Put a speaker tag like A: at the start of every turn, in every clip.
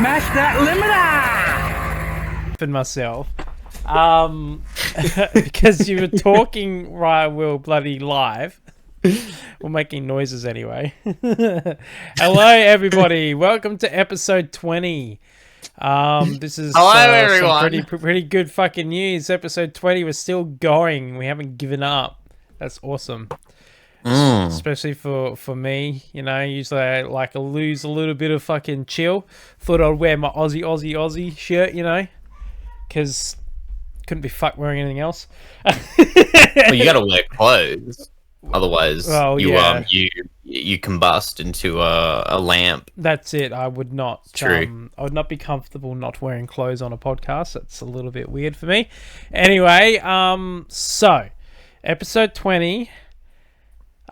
A: Smash that limiter!
B: And myself. Because you were talking while we were bloody live. We're making noises anyway. Hello, everybody. Welcome to episode 20. This is
C: Hello, everyone.
B: some pretty good fucking news. Episode 20, we're still going. We haven't given up. That's awesome. Especially for me, you know. Usually I like to lose a little bit of fucking chill. Thought I'd wear my Aussie shirt, you know, because couldn't be fucked wearing anything else.
C: Well, you gotta wear clothes, otherwise you combust into a lamp.
B: That's it. I would not.
C: True.
B: I would not be comfortable not wearing clothes on a podcast. That's a little bit weird for me. Anyway, so episode 20.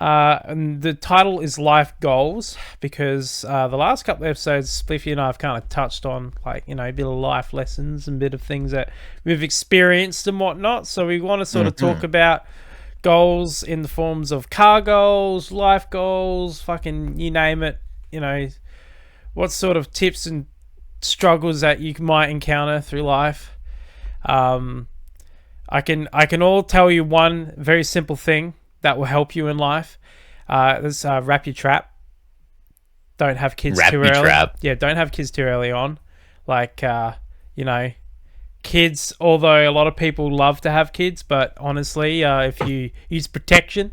B: And the title is Life Goals because the last couple of episodes, Spliffy and I have kind of touched on, like, you know, a bit of life lessons and a bit of things that we've experienced and whatnot. So we want to sort of talk about goals in the forms of car goals, life goals, fucking you name it. You know, what sort of tips and struggles that you might encounter through life. I can all tell you one very simple thing that will help you in life. Let's wrap your trap. Don't have kids too early.
C: Trap.
B: Yeah, don't have kids too early on. Like, you know, kids, although a lot of people love to have kids, but honestly, if you use protection,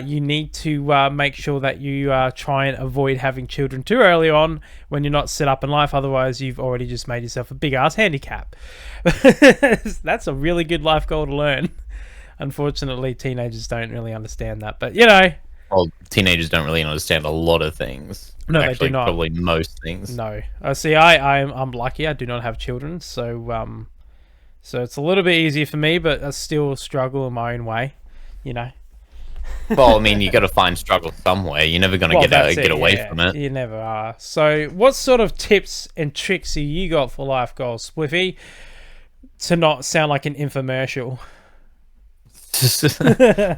B: you need to make sure that you try and avoid having children too early on when you're not set up in life. Otherwise, you've already just made yourself a big-ass handicap. That's a really good life goal to learn. Unfortunately, teenagers don't really understand that, but you know.
C: Well, teenagers don't really understand a lot of things.
B: No,
C: actually,
B: they do not.
C: Probably most things.
B: No, see, I'm lucky. I do not have children, so it's a little bit easier for me, but I still struggle in my own way, you know.
C: Well, I mean, you got to find struggle somewhere. You're never going to get away from it.
B: You never are. So, what sort of tips and tricks have you got for life goals, Spliffy, to not sound like an infomercial?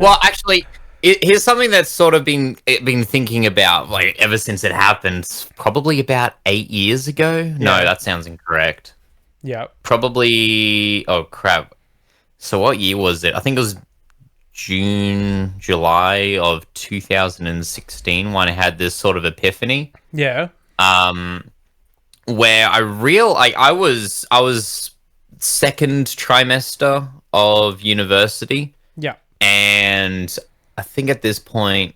C: Well, actually, here's something that's sort of been thinking about, like, ever since it happened. Probably about 8 years ago. Yeah. No, that sounds incorrect.
B: Yeah.
C: Probably. Oh crap! So what year was it? I think it was July of 2016 when I had this sort of epiphany.
B: Yeah.
C: Where I was second trimester of university.
B: Yeah.
C: And I think at this point,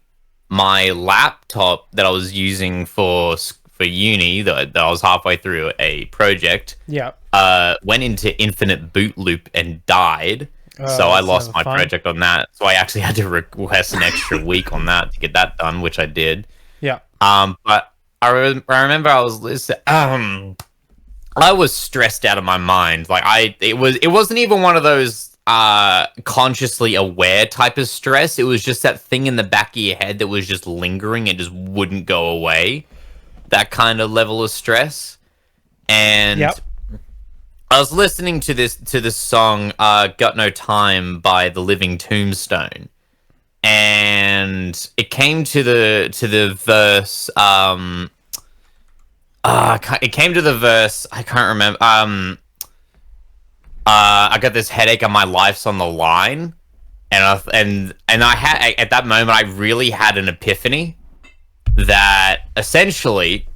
C: my laptop that I was using for uni, that I was halfway through a project, went into infinite boot loop and died. So I lost my project on that. So I actually had to request an extra week on that to get that done, which I did.
B: Yeah.
C: But I remember I was stressed out of my mind. Like it wasn't even one of those consciously aware type of stress. It was just that thing in the back of your head that was just lingering and just wouldn't go away. That kind of level of stress. And I was listening to this song, "Got No Time" by The Living Tombstone, and it came to the verse. It came to the verse. I can't remember. I got this headache and my life's on the line, and I had at that moment I really had an epiphany that essentially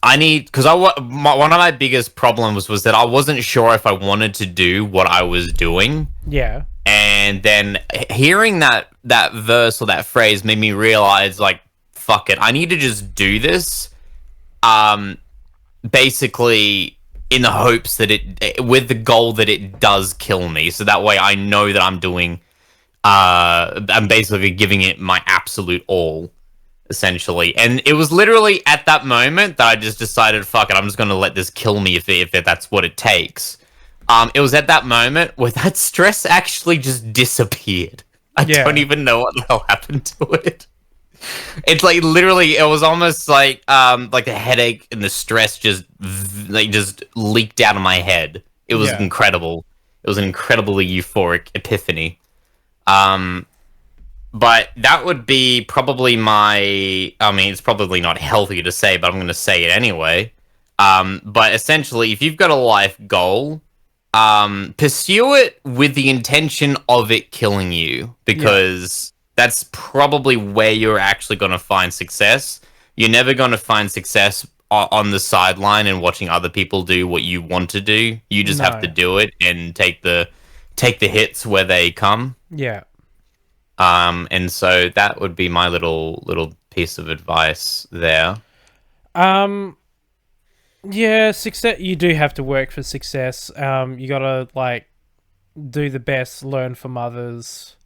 C: I need, because one of my biggest problems was that I wasn't sure if I wanted to do what I was doing.
B: Yeah. And
C: then hearing that verse or that phrase made me realize, like, fuck it, I need to just do this. Basically in the hopes that with the goal that it does kill me, so that way I know that I'm basically giving it my absolute all, essentially. And it was literally at that moment that I just decided, fuck it, I'm just going to let this kill me if that's what it takes. It was at that moment where that stress actually just disappeared. I don't even know what the hell happened to it. It's like literally, it was almost like the headache and the stress just leaked out of my head. It was incredible. It was an incredibly euphoric epiphany. But that would be probably it's probably not healthy to say, but I'm going to say it anyway. But essentially, if you've got a life goal, pursue it with the intention of it killing you,
B: Yeah.
C: because that's probably where you're actually going to find success. You're never going to find success on the sideline and watching other people do what you want to do. You just have to
B: No.
C: do it and take the hits where they come.
B: Yeah.
C: And so that would be my little piece of advice there.
B: Um. Yeah. Success. You do have to work for success. You gotta like do the best, learn from others.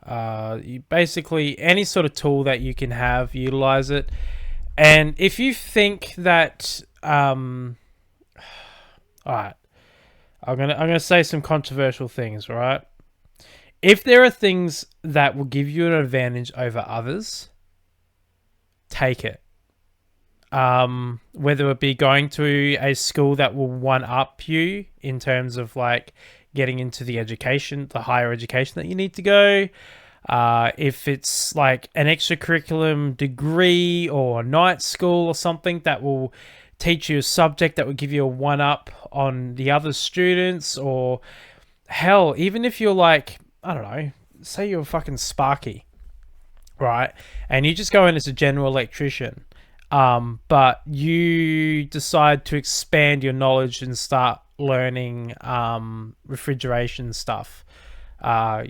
B: You basically any sort of tool that you can have, utilize it. And if you think that, all right, I'm gonna say some controversial things, right? If there are things that will give you an advantage over others, take it. Whether it be going to a school that will one up you in terms of like getting into the higher education that you need to go. If it's like an extracurriculum degree or a night school or something that will teach you a subject that will give you a one up on the other students, or hell, even if you're like, I don't know, say you're fucking Sparky, right? And you just go in as a general electrician, but you decide to expand your knowledge and start learning refrigeration stuff. A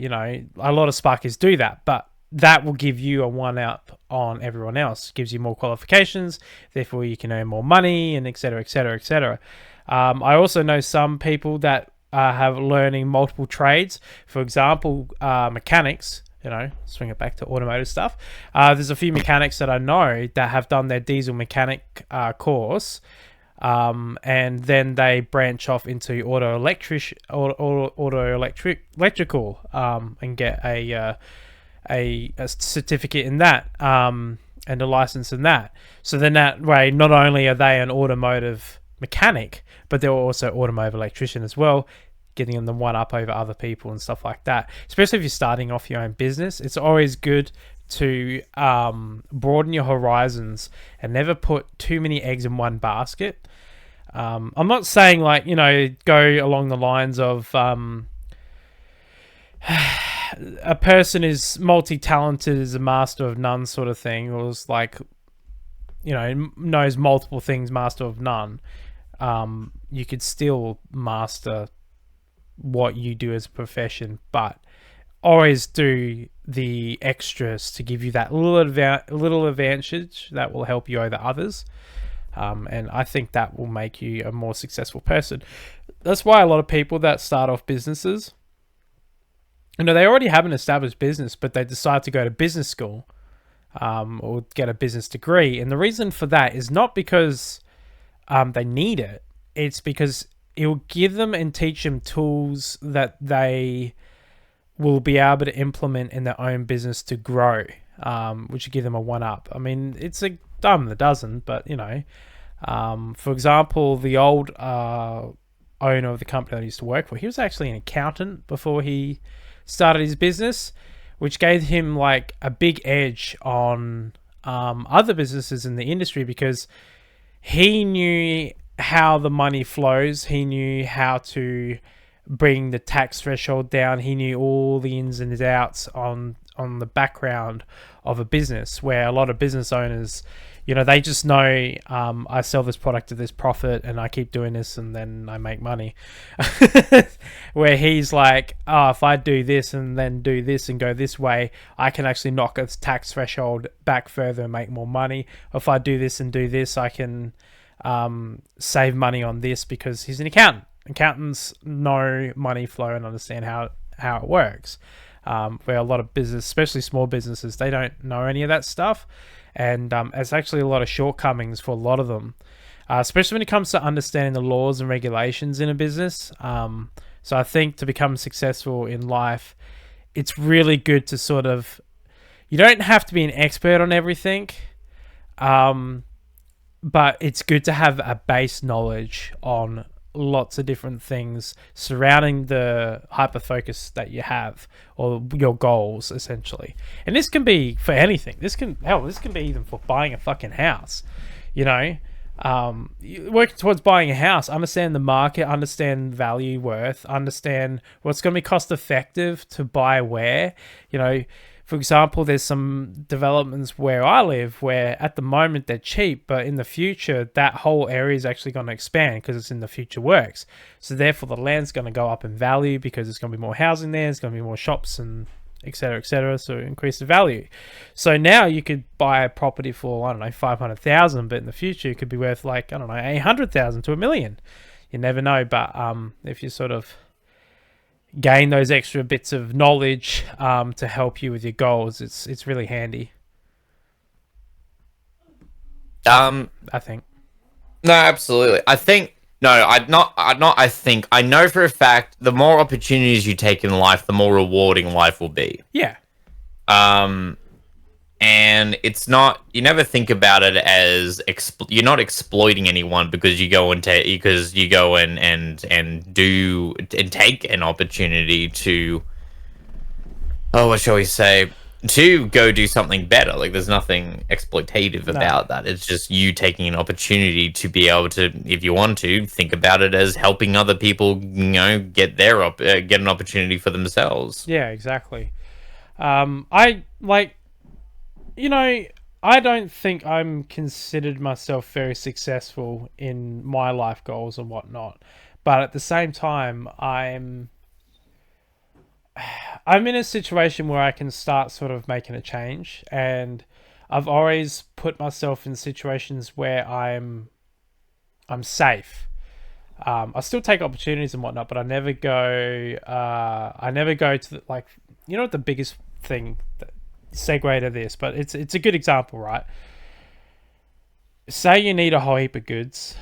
B: lot of Sparkies do that, but that will give you a one up on everyone else. Gives you more qualifications, therefore you can earn more money, and etc. etc. etc. I also know some people that have learning multiple trades. For example, mechanics. Swing it back to automotive stuff. There's a few mechanics that I know that have done their diesel mechanic course, and then they branch off into electrical, and get a certificate in that, and a license in that. So then that way, not only are they an automotive mechanic, but they're also automotive electrician as well, getting them the one up over other people and stuff like that. Especially if you're starting off your own business, it's always good to broaden your horizons and never put too many eggs in one basket. I'm not saying like, go along the lines of a person is multi-talented, is a master of none sort of thing, or is like, knows multiple things, master of none. You could still master what you do as a profession, but always do the extras to give you that little advantage that will help you over others. And I think that will make you a more successful person. That's why a lot of people that start off businesses, they already have an established business, but they decide to go to business school, or get a business degree. And the reason for that is not because they need it. It's because it will give them and teach them tools that they will be able to implement in their own business to grow, which will give them a one-up. I mean, it's a dime a dozen, but, for example, the old owner of the company that I used to work for, he was actually an accountant before he started his business, which gave him like a big edge on other businesses in the industry, because he knew how the money flows. He knew how to bring the tax threshold down. He knew all the ins and outs on the background of a business, where a lot of business owners, they just know, I sell this product at this profit and I keep doing this and then I make money. Where he's like, if I do this and then do this and go this way, I can actually knock its tax threshold back further and make more money. If I do this and do this, I can save money on this, because he's an accountant. Accountants know money flow and understand how it works. Where a lot of business, especially small businesses, they don't know any of that stuff, and it's actually a lot of shortcomings for a lot of them, especially when it comes to understanding the laws and regulations in a business. So I think to become successful in life, it's really good to sort of, you don't have to be an expert on everything, but it's good to have a base knowledge on lots of different things surrounding the hyper focus that you have, or your goals essentially. And this can be for anything. This can be even for buying a fucking house, Working towards buying a house, understand the market, understand value, worth, understand what's going to be cost effective to buy where. You know, for example, there's some developments where I live where at the moment they're cheap, but in the future that whole area is actually going to expand because it's in the future works. So therefore the land's going to go up in value because there's going to be more housing there, there's going to be more shops and etc., etc. So increase the value. So now you could buy a property for, I don't know, 500,000, but in the future it could be worth like, I don't know, 800,000 to a million. You never know, but if you sort of gain those extra bits of knowledge to help you with your goals, it's really handy. I think.
C: No, absolutely. I think no, I think I know for a fact the more opportunities you take in life, the more rewarding life will be.
B: Yeah.
C: Um, and it's not, you never think about it as you're not exploiting anyone because you go and do and take an opportunity to, oh, what shall we say, to go do something better. Like there's nothing exploitative about that. It's just you taking an opportunity to be able to, if you want to, think about it as helping other people, get get an opportunity for themselves.
B: Yeah, exactly. I like, I don't think I'm considered myself very successful in my life goals and whatnot, but at the same time, I'm in a situation where I can start sort of making a change, and I've always put myself in situations where I'm safe. I still take opportunities and whatnot, but I never go. I never go to like, what the biggest thing that segue to this, but it's a good example, right? Say you need a whole heap of goods,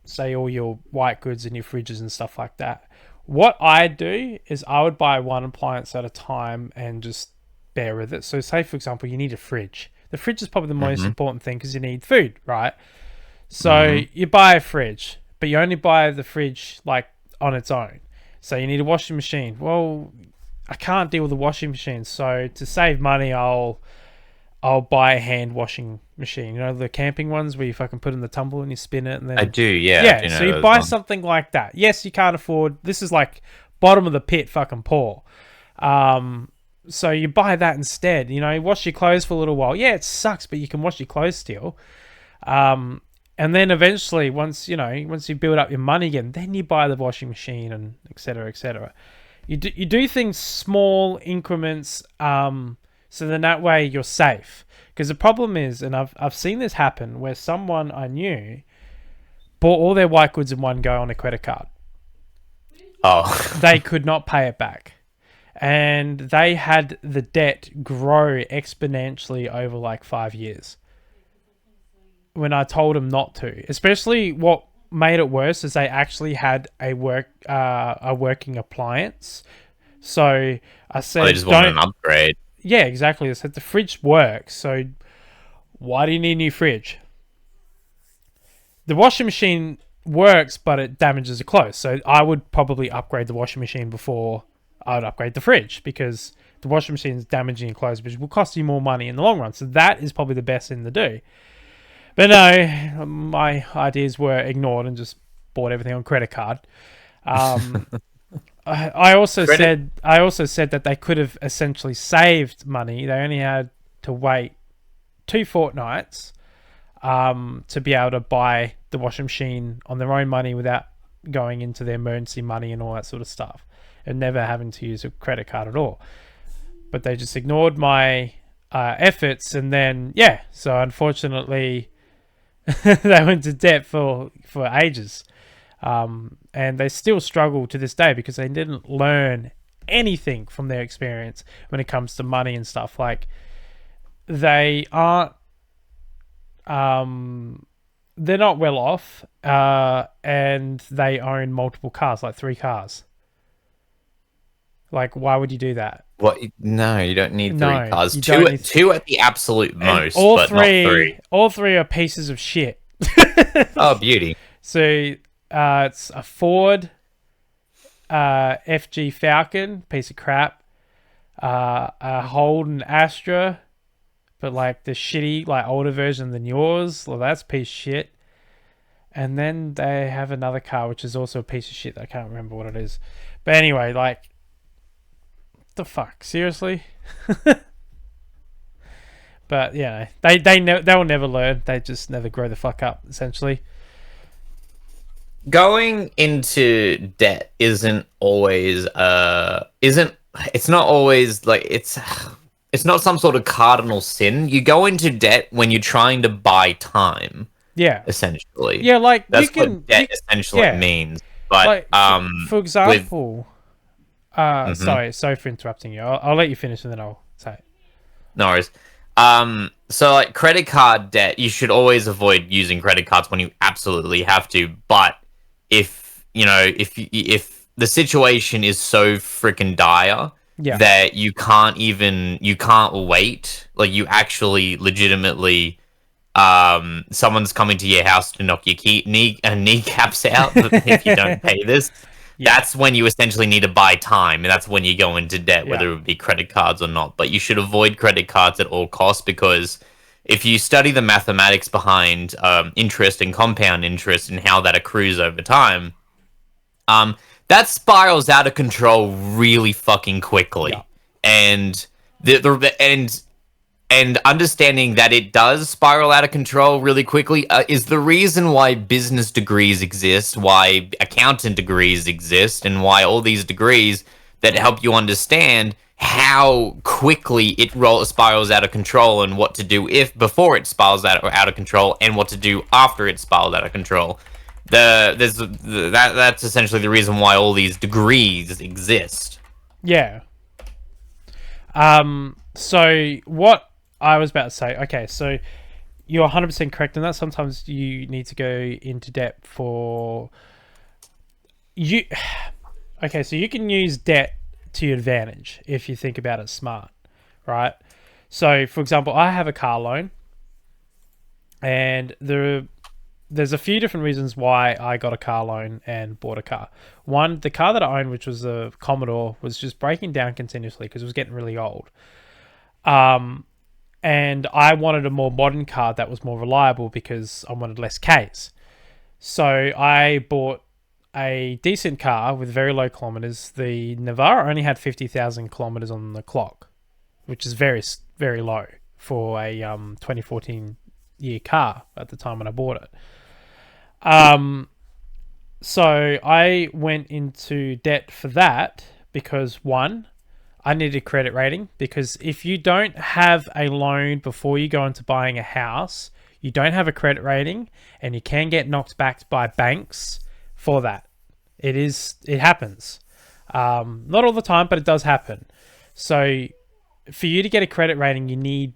B: say all your white goods and your fridges and stuff like that. What I do is I would buy one appliance at a time and just bear with it. So say, for example, you need a fridge. The fridge is probably the most important thing because you need food, right? So you buy a fridge, but you only buy the fridge like on its own. So you need a washing machine. Well, I can't deal with the washing machine. So to save money, I'll buy a hand washing machine. You know, the camping ones where you fucking put in the tumble and you spin it and then...
C: I do, yeah.
B: Yeah, so you buy something like that. Yes, you can't afford... This is like bottom of the pit fucking poor. So you buy that instead. You wash your clothes for a little while. Yeah, it sucks, but you can wash your clothes still. And then eventually, once you build up your money again, then you buy the washing machine and et cetera, et cetera. You do things small increments... so then that way you're safe. Because the problem is, and I've seen this happen, where someone I knew bought all their white goods in one go on a credit card.
C: Oh.
B: They could not pay it back. And they had the debt grow exponentially over like 5 years. When I told them not to. Especially what made it worse is they actually had a working appliance. So I said,
C: they just wanted an upgrade.
B: Yeah, exactly. I said the fridge works, so why do you need a new fridge? The washing machine works, but it damages the clothes. So I would probably upgrade the washing machine before I would upgrade the fridge, because the washing machine is damaging your clothes, which will cost you more money in the long run. So that is probably the best thing to do. But no, my ideas were ignored and just bought everything on credit card. I also said that they could have essentially saved money. They only had to wait 2 fortnights to be able to buy the washing machine on their own money without going into their emergency money and all that sort of stuff, and never having to use a credit card at all. But they just ignored my efforts, and then so unfortunately they went to debt for ages. And they still struggle to this day because they didn't learn anything from their experience when it comes to money and stuff. Like, they aren't, they're not well off, and they own multiple cars, like 3 cars. Like, why would you do that?
C: What? No, you don't need 3 cars. Two at the absolute most,
B: not
C: 3.
B: All 3 are pieces of shit.
C: Oh, beauty.
B: So... it's a Ford FG Falcon, piece of crap. A Holden Astra, but like the shitty, like older version than yours, well, that's a piece of shit. And then they have another car which is also a piece of shit. I can't remember what it is. But anyway, like, what the fuck? Seriously? But yeah, they will never learn. They just never grow the fuck up. Essentially.
C: Going into debt isn't it's not always like it's not some sort of cardinal sin. You go into debt when you're trying to buy time,
B: Yeah.
C: essentially.
B: Yeah, like
C: That's
B: you can.
C: what debt essentially
B: Yeah.
C: means. But
B: Like for
C: with
B: example,
C: mhm.
B: sorry for interrupting you. I'll let you finish and then I'll say it.
C: No worries. So like credit card debt, you should always avoid using credit cards when you absolutely have to. But if you know, if the situation is so freaking dire
B: Yeah.
C: that you can't wait, like you actually legitimately, someone's coming to your house to knock your kneecaps out if you don't pay this.
B: Yeah.
C: That's when you essentially need to buy time, and that's when you go into debt,
B: Yeah.
C: whether it be credit cards or not. But you should avoid credit cards at all costs because if you study the mathematics behind interest and compound interest and how that accrues over time, that spirals out of control really fucking
B: Yeah.
C: quickly. And and understanding that it does spiral out of control really quickly is the reason why business degrees exist, why accountant degrees exist, and why all these degrees that help you understand how quickly spirals out of control and what to do if before it spirals out of control and what to do after it spirals out of control. That's essentially the reason why all these degrees exist.
B: Yeah. So what I was about to say, okay, so you're 100% correct in that. Sometimes you need to go into debt for you. Okay, so you can use debt to your advantage if you think about it smart, right? So, for example, I have a car loan, and there's a few different reasons why I got a car loan and bought a car. One, the car that I owned, which was a Commodore, was just breaking down continuously because it was getting really old. And I wanted a more modern car that was more reliable because I wanted less Ks. So I bought a decent car with very low kilometers. The Navara only had 50,000 kilometers on the clock, which is very, very low for a 2014 year car at the time when I bought it. So I went into debt for that because one, I needed a credit rating, because if you don't have a loan before you go into buying a house, you don't have a credit rating and you can get knocked back by banks for that. It happens. Not all the time, but it does happen. So for you to get a credit rating, you need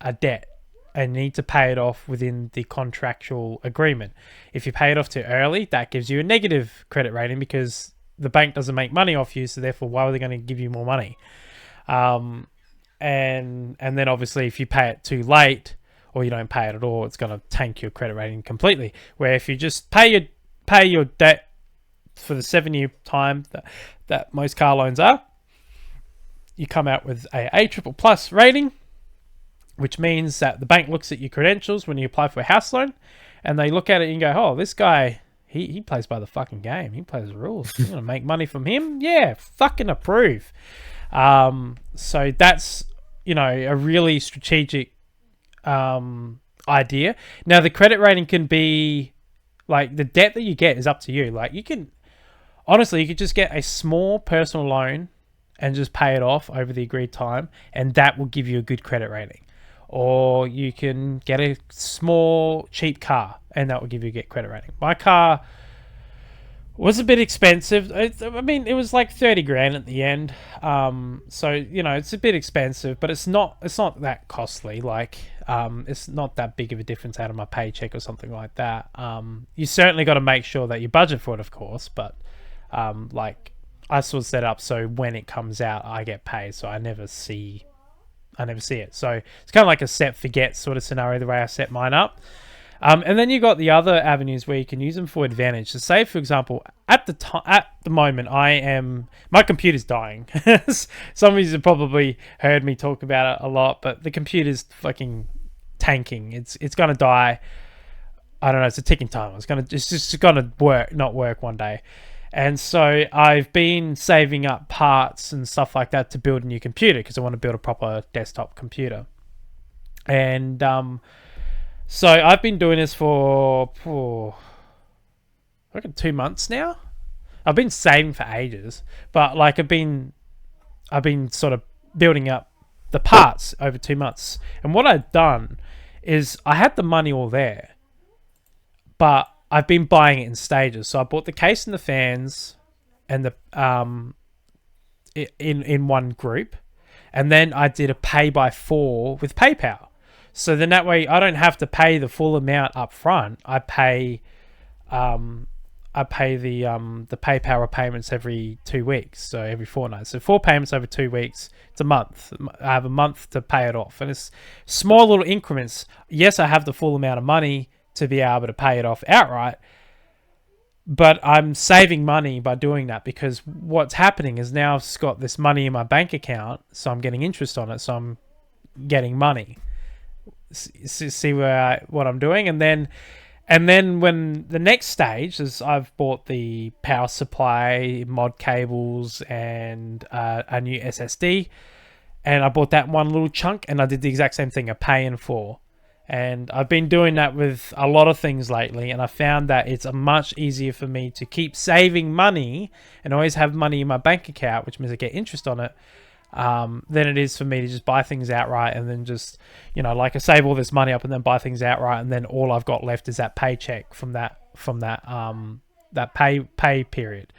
B: a debt and need to pay it off within the contractual agreement. If you pay it off too early, that gives you a negative credit rating because the bank doesn't make money off you, so therefore why are they going to give you more money? And then obviously if you pay it too late or you don't pay it at all, it's going to tank your credit rating completely. Where if you just pay your debt for the 7-year time that most car loans are, you come out with a triple plus rating, which means that the bank looks at your credentials when you apply for a house loan, and they look at it and go, oh, this guy, he plays by the fucking game. He plays the rules. You're going to make money from him? Yeah, fucking approve. So that's, a really strategic idea. Now, the credit rating can be, like, the debt that you get is up to you. Like, you could just get a small personal loan and just pay it off over the agreed time, and that will give you a good credit rating. Or you can get a small, cheap car, and that will give you a good credit rating. My car was a bit expensive. It was like 30 grand at the end. So, it's a bit expensive, but it's not that costly. Like, it's not that big of a difference out of my paycheck or something like that. You certainly got to make sure that you budget for it, of course, but, like, I sort of set up so when it comes out, I get paid, so I never see it. So it's kind of like a set forget sort of scenario, the way I set mine up. And then you got the other avenues where you can use them for advantage. So, say for example, at the moment, my computer's dying. Some of you have probably heard me talk about it a lot, but the computer's fucking tanking. It's gonna die. I don't know. It's a ticking time. It's just gonna not work one day. And so I've been saving up parts and stuff like that to build a new computer because I want to build a proper desktop computer. And so I've been doing this for I reckon 2 months now. I've been saving for ages, but like I've been sort of building up the parts over 2 months. And what I've done is I had the money all there, but I've been buying it in stages. So I bought the case and the fans and the in one group, and then I did a pay by 4 with PayPal. So then that way I don't have to pay the full amount up front. I pay the PayPal repayments every 2 weeks, so every fortnight. So 4 payments over 2 weeks. It's a month. I have a month to pay it off, and it's small little increments. Yes, I have the full amount of money to be able to pay it off outright, but I'm saving money by doing that because what's happening is now I've got this money in my bank account, so I'm getting interest on it, so I'm getting money. See what I'm doing, and then when the next stage is I've bought the power supply, mod cables, and a new SSD, and I bought that one little chunk, and I did the exact same thing, a pay in 4. And I've been doing that with a lot of things lately, and I found that it's much easier for me to keep saving money and always have money in my bank account, which means I get interest on it, than it is for me to just buy things outright and then just, like I save all this money up and then buy things outright, and then all I've got left is that paycheck from that pay period.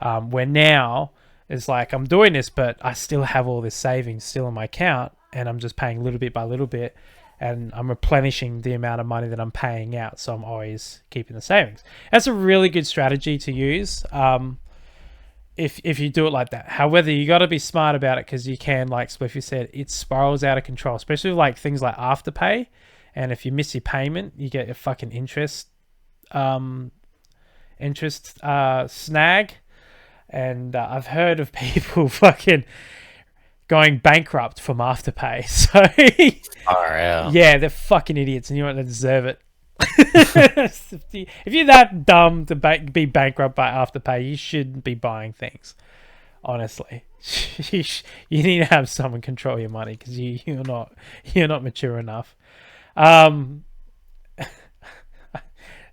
B: Where now it's like I'm doing this, but I still have all this savings still in my account, and I'm just paying little bit by little bit, and I'm replenishing the amount of money that I'm paying out, so I'm always keeping the savings. That's a really good strategy to use. If you do it like that. However, you got to be smart about it because you can, like Spliffy said, it spirals out of control, especially like things like Afterpay. And if you miss your payment, you get a fucking interest snag. And I've heard of people fucking going bankrupt from Afterpay. So yeah, they're fucking idiots, and you know what, they deserve it. If you're that dumb to be bankrupt by Afterpay, you shouldn't be buying things. Honestly, you need to have someone control your money because you're not mature enough. That's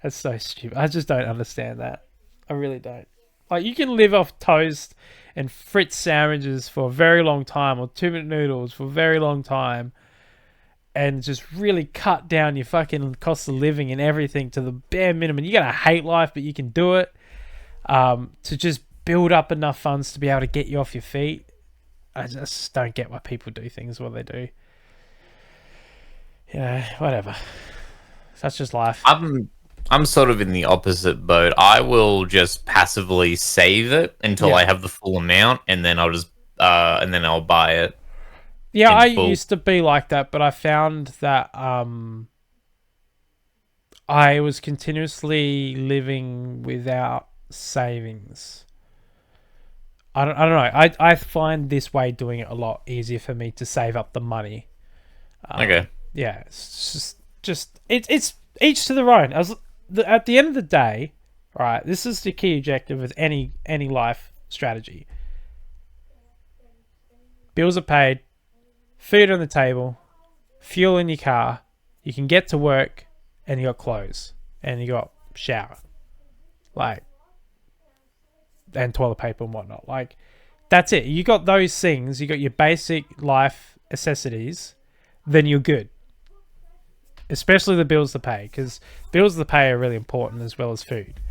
B: so stupid. I just don't understand that. I really don't. Like, you can live off toast and Fritz sandwiches for a very long time, or 2-minute noodles for a very long time, and just really cut down your fucking cost of living and everything to the bare minimum. You gotta hate life, but you can do it, to just build up enough funds to be able to get you off your feet. I just don't get why people do things what they do. Whatever. That's just life.
C: I'm sort of in the opposite boat. I will just passively save it until I have the full amount, and then I'll just and then I'll buy it.
B: Yeah, I used to be like that, but I found that I was continuously living without savings. I don't know. I find this way doing it a lot easier for me to save up the money.
C: Okay.
B: Yeah, it's just it's each to their own. At the end of the day, right? This is the key objective with any life strategy. Bills are paid, food on the table, fuel in your car, you can get to work, and you got clothes, and you got shower, and toilet paper and whatnot. Like, that's it. You got those things. You got your basic life necessities. Then you're good. Especially the bills to pay, because bills to pay are really important as well as food.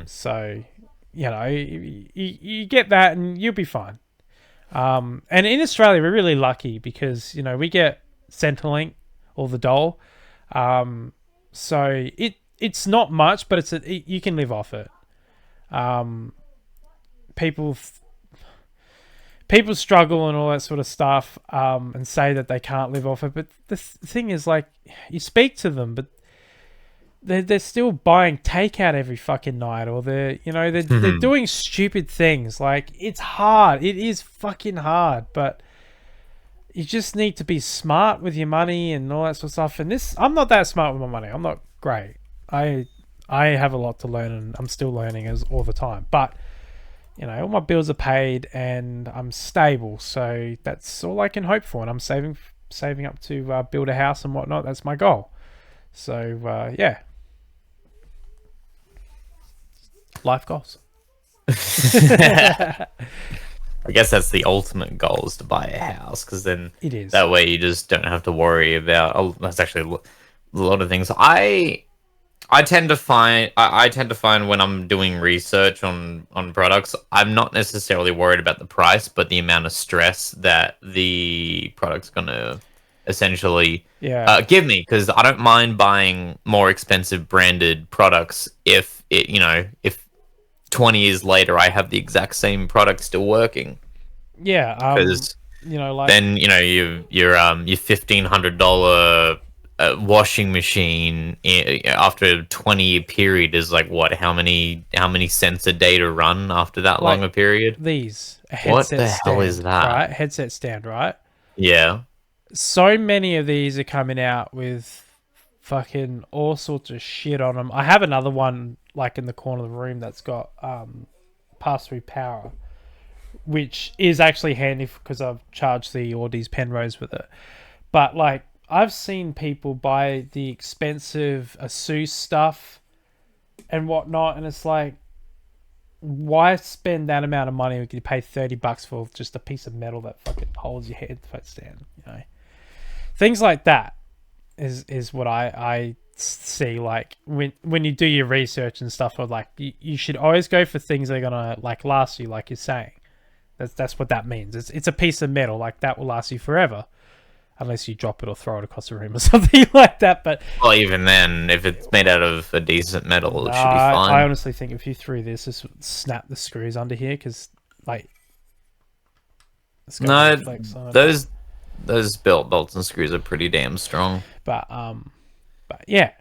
B: So, you get that and you'll be fine. And in Australia, we're really lucky because, we get Centrelink or the dole. So it's not much, but you can live off it. People struggle and all that sort of stuff, and say that they can't live off it. But the thing is, like, you speak to them, but they're still buying takeout every fucking night, or they're doing stupid things. Like, it's hard. It is fucking hard, but you just need to be smart with your money and all that sort of stuff. And this, I'm not that smart with my money. I'm not great. I have a lot to learn, and I'm still learning as all the time. But all my bills are paid, and I'm stable, so that's all I can hope for. And I'm saving up to build a house and whatnot. That's my goal. So yeah, life goals.
C: I guess that's the ultimate goal, is to buy a house, because then
B: It is.
C: that way you just don't have to worry about. Oh, that's actually a lot of things. I tend to find when I'm doing research on products, I'm not necessarily worried about the price, but the amount of stress that the product's gonna essentially give me, because I don't mind buying more expensive branded products if if 20 years later I have the exact same product still working.
B: Yeah.
C: Because
B: Like,
C: then your $1,500 washing machine after a 20-year period is like, what? How many cents a day to run after that
B: like
C: long a period?
B: a
C: What
B: headset
C: the
B: stand,
C: hell is that?
B: right? Headset stand, right?
C: Yeah.
B: So many of these are coming out with fucking all sorts of shit on them. I have another one like in the corner of the room that's got pass-through power, which is actually handy because I've charged the Audi's Penrose with it. But like, I've seen people buy the expensive Asus stuff and whatnot, and it's like, why spend that amount of money when you pay $30 for just a piece of metal that fucking holds your headphone stand? Things like that is what I see. Like, when you do your research and stuff, or like, you should always go for things that are gonna like last you, like you're saying. That's what that means. It's a piece of metal, like that will last you forever, unless you drop it or throw it across the room or something like that. But
C: Well, even then, if it's made out of a decent metal, it should be fine.
B: I honestly think if you threw this would snap the screws under here, because like,
C: No, those bolts and screws are pretty damn strong.
B: But yeah,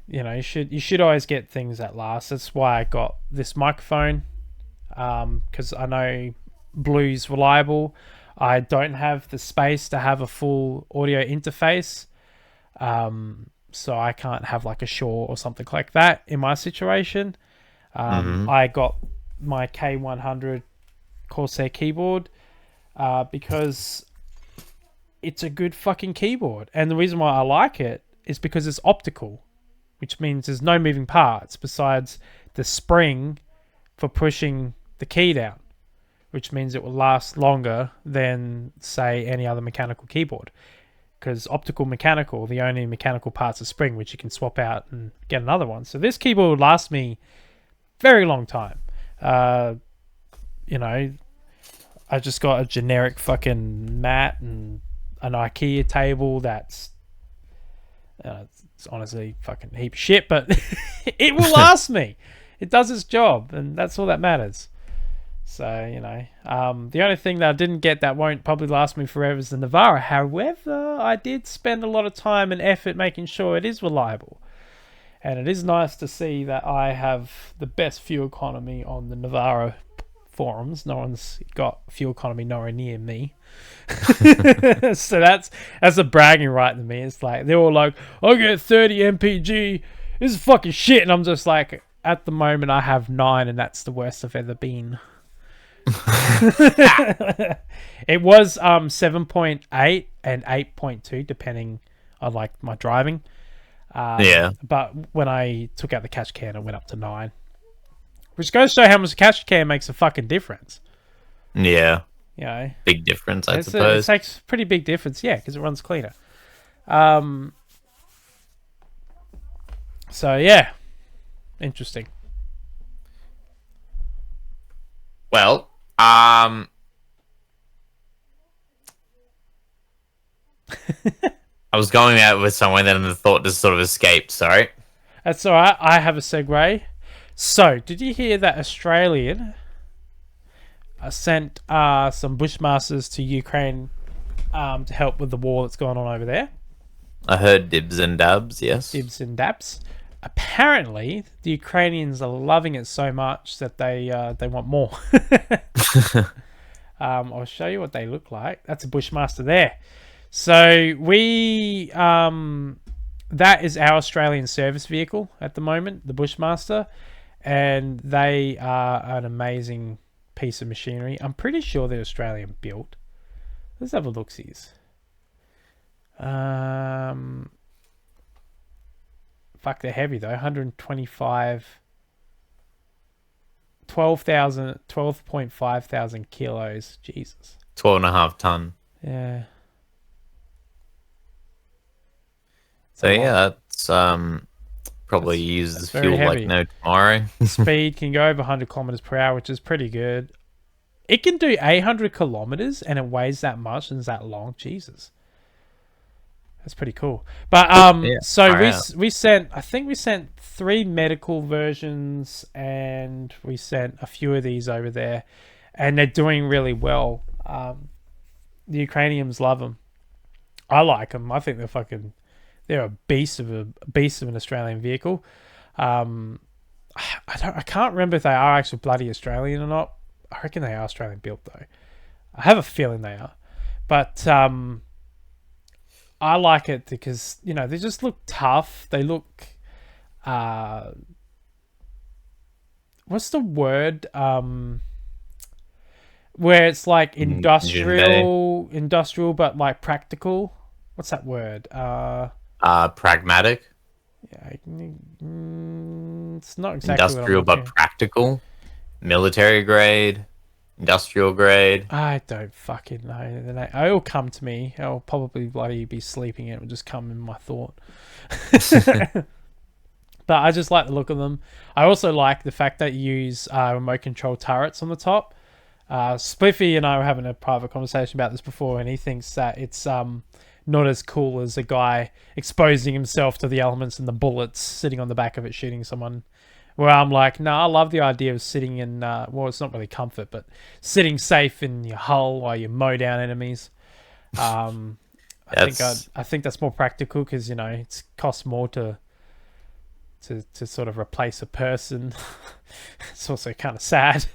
B: you should always get things that last. That's why I got this microphone, because I know Blue's reliable. I don't have the space to have a full audio interface, so I can't have like a Shure or something like that in my situation. I got my K100 Corsair keyboard because it's a good fucking keyboard, and the reason why I like it is because it's optical, which means there's no moving parts besides the spring for pushing the key down, which means it will last longer than, say, any other mechanical keyboard. Because optical mechanical, the only mechanical part's a spring, which you can swap out and get another one. So this keyboard would last me very long time. I just got a generic fucking mat and an IKEA table that's it's honestly fucking heap of shit, but it will last me. It does its job, and that's all that matters. So, the only thing that I didn't get that won't probably last me forever is the Navara. However, I did spend a lot of time and effort making sure it is reliable. And it is nice to see that I have the best fuel economy on the Navara forums. No one's got fuel economy nowhere near me. So that's a bragging right to me. It's like, they're all like, I get 30 mpg. This is fucking shit. And I'm just like, at the moment I have 9, and that's the worst I've ever been. It was 7.8 and 8.2 depending on like my driving. But when I took out the catch can, it went up to 9, which goes to show how much the catch can makes a fucking difference.
C: Yeah,
B: big
C: difference, I suppose.
B: It makes a pretty big difference, because it runs cleaner. So yeah, interesting.
C: Well, I was going out with someone, then the thought just sort of escaped. Sorry.
B: That's all right. I have a segue. So, did you hear that Australian sent some Bushmasters to Ukraine to help with the war that's going on over there?
C: I heard dibs and dabs, yes.
B: Dibs and dabs. apparently the Ukrainians are loving it so much that they want more. I'll show you what they look like. That's a Bushmaster there. So that is our Australian service vehicle at the moment, the Bushmaster, and they are an amazing piece of machinery. I'm pretty sure they're Australian built. Let's have a look-sees. Fuck, they're heavy though. 125, 12.5 thousand kilos. Jesus.
C: 12.5 ton.
B: Yeah.
C: So yeah, that's probably uses
B: very
C: fuel
B: heavy.
C: like no tomorrow.
B: Speed can go over 100 kilometers per hour, which is pretty good. It can do 800 kilometers and it weighs that much and is that long. Jesus. That's pretty cool. But we sent, I think we sent 3 medical versions and we sent a few of these over there and they're doing really well. The Ukrainians love them. I like them. I think they're a beast of an Australian vehicle. I can't remember if they are actually bloody Australian or not. I reckon they are Australian built though. I have a feeling they are, but I like it because they just look tough. They look, what's the word? Where it's like industrial, but like practical. What's that word?
C: Pragmatic.
B: Yeah, it's not exactly
C: industrial, but practical. Military grade, industrial grade.
B: I don't fucking know. It'll come to me. I'll probably bloody be sleeping. It will just come in my thought. But I just like the look of them. I also like the fact that you use remote control turrets on the top. Spliffy and I were having a private conversation about this before, and he thinks that it's not as cool as a guy exposing himself to the elements and the bullets sitting on the back of it shooting someone. Where I'm like, no, I love the idea of sitting in, well, it's not really comfort, but sitting safe in your hull while you mow down enemies. I think that's more practical because it costs more to sort of replace a person. It's also kind of sad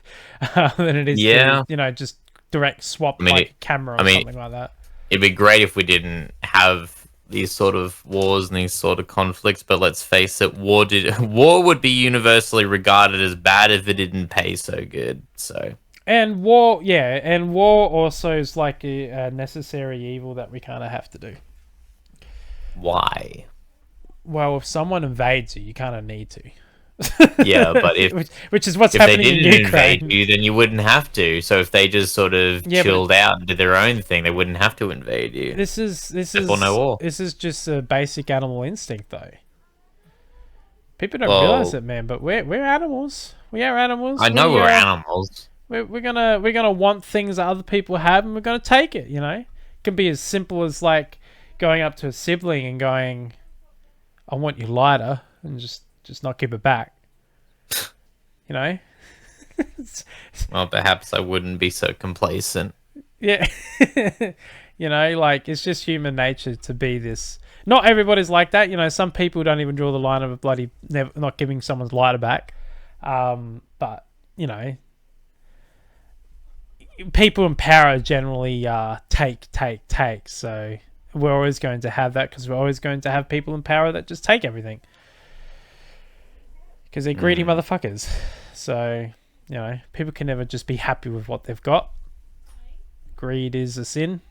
B: than it is to, just direct swap like camera or something like that.
C: It'd be great if we didn't have these sort of wars and these sort of conflicts, but let's face it, war would be universally regarded as bad if it didn't pay so good. So
B: war also is like a necessary evil that we kind of have to do.
C: Why?
B: Well, if someone invades you kind of need to.
C: Yeah, but
B: which is what's happening in Ukraine.
C: If they didn't invade you, then you wouldn't have to. So if they just sort of chilled out and did their own thing, they wouldn't have to invade you.
B: This is
C: no war.
B: This is just a basic animal instinct, though. People don't realize it, man. But we're animals. We are animals.
C: I know we're animals.
B: We're gonna want things that other people have, and we're gonna take it. It can be as simple as like going up to a sibling and going, "I want your lighter," and just not give it back.
C: Well, perhaps I wouldn't be so complacent.
B: Yeah. Like it's just human nature to be this. Not everybody's like that. Some people don't even draw the line of a bloody not giving someone's lighter back. But people in power generally take. So we're always going to have that because we're always going to have people in power that just take everything. Because they're greedy motherfuckers. So, people can never just be happy with what they've got. Greed is a sin.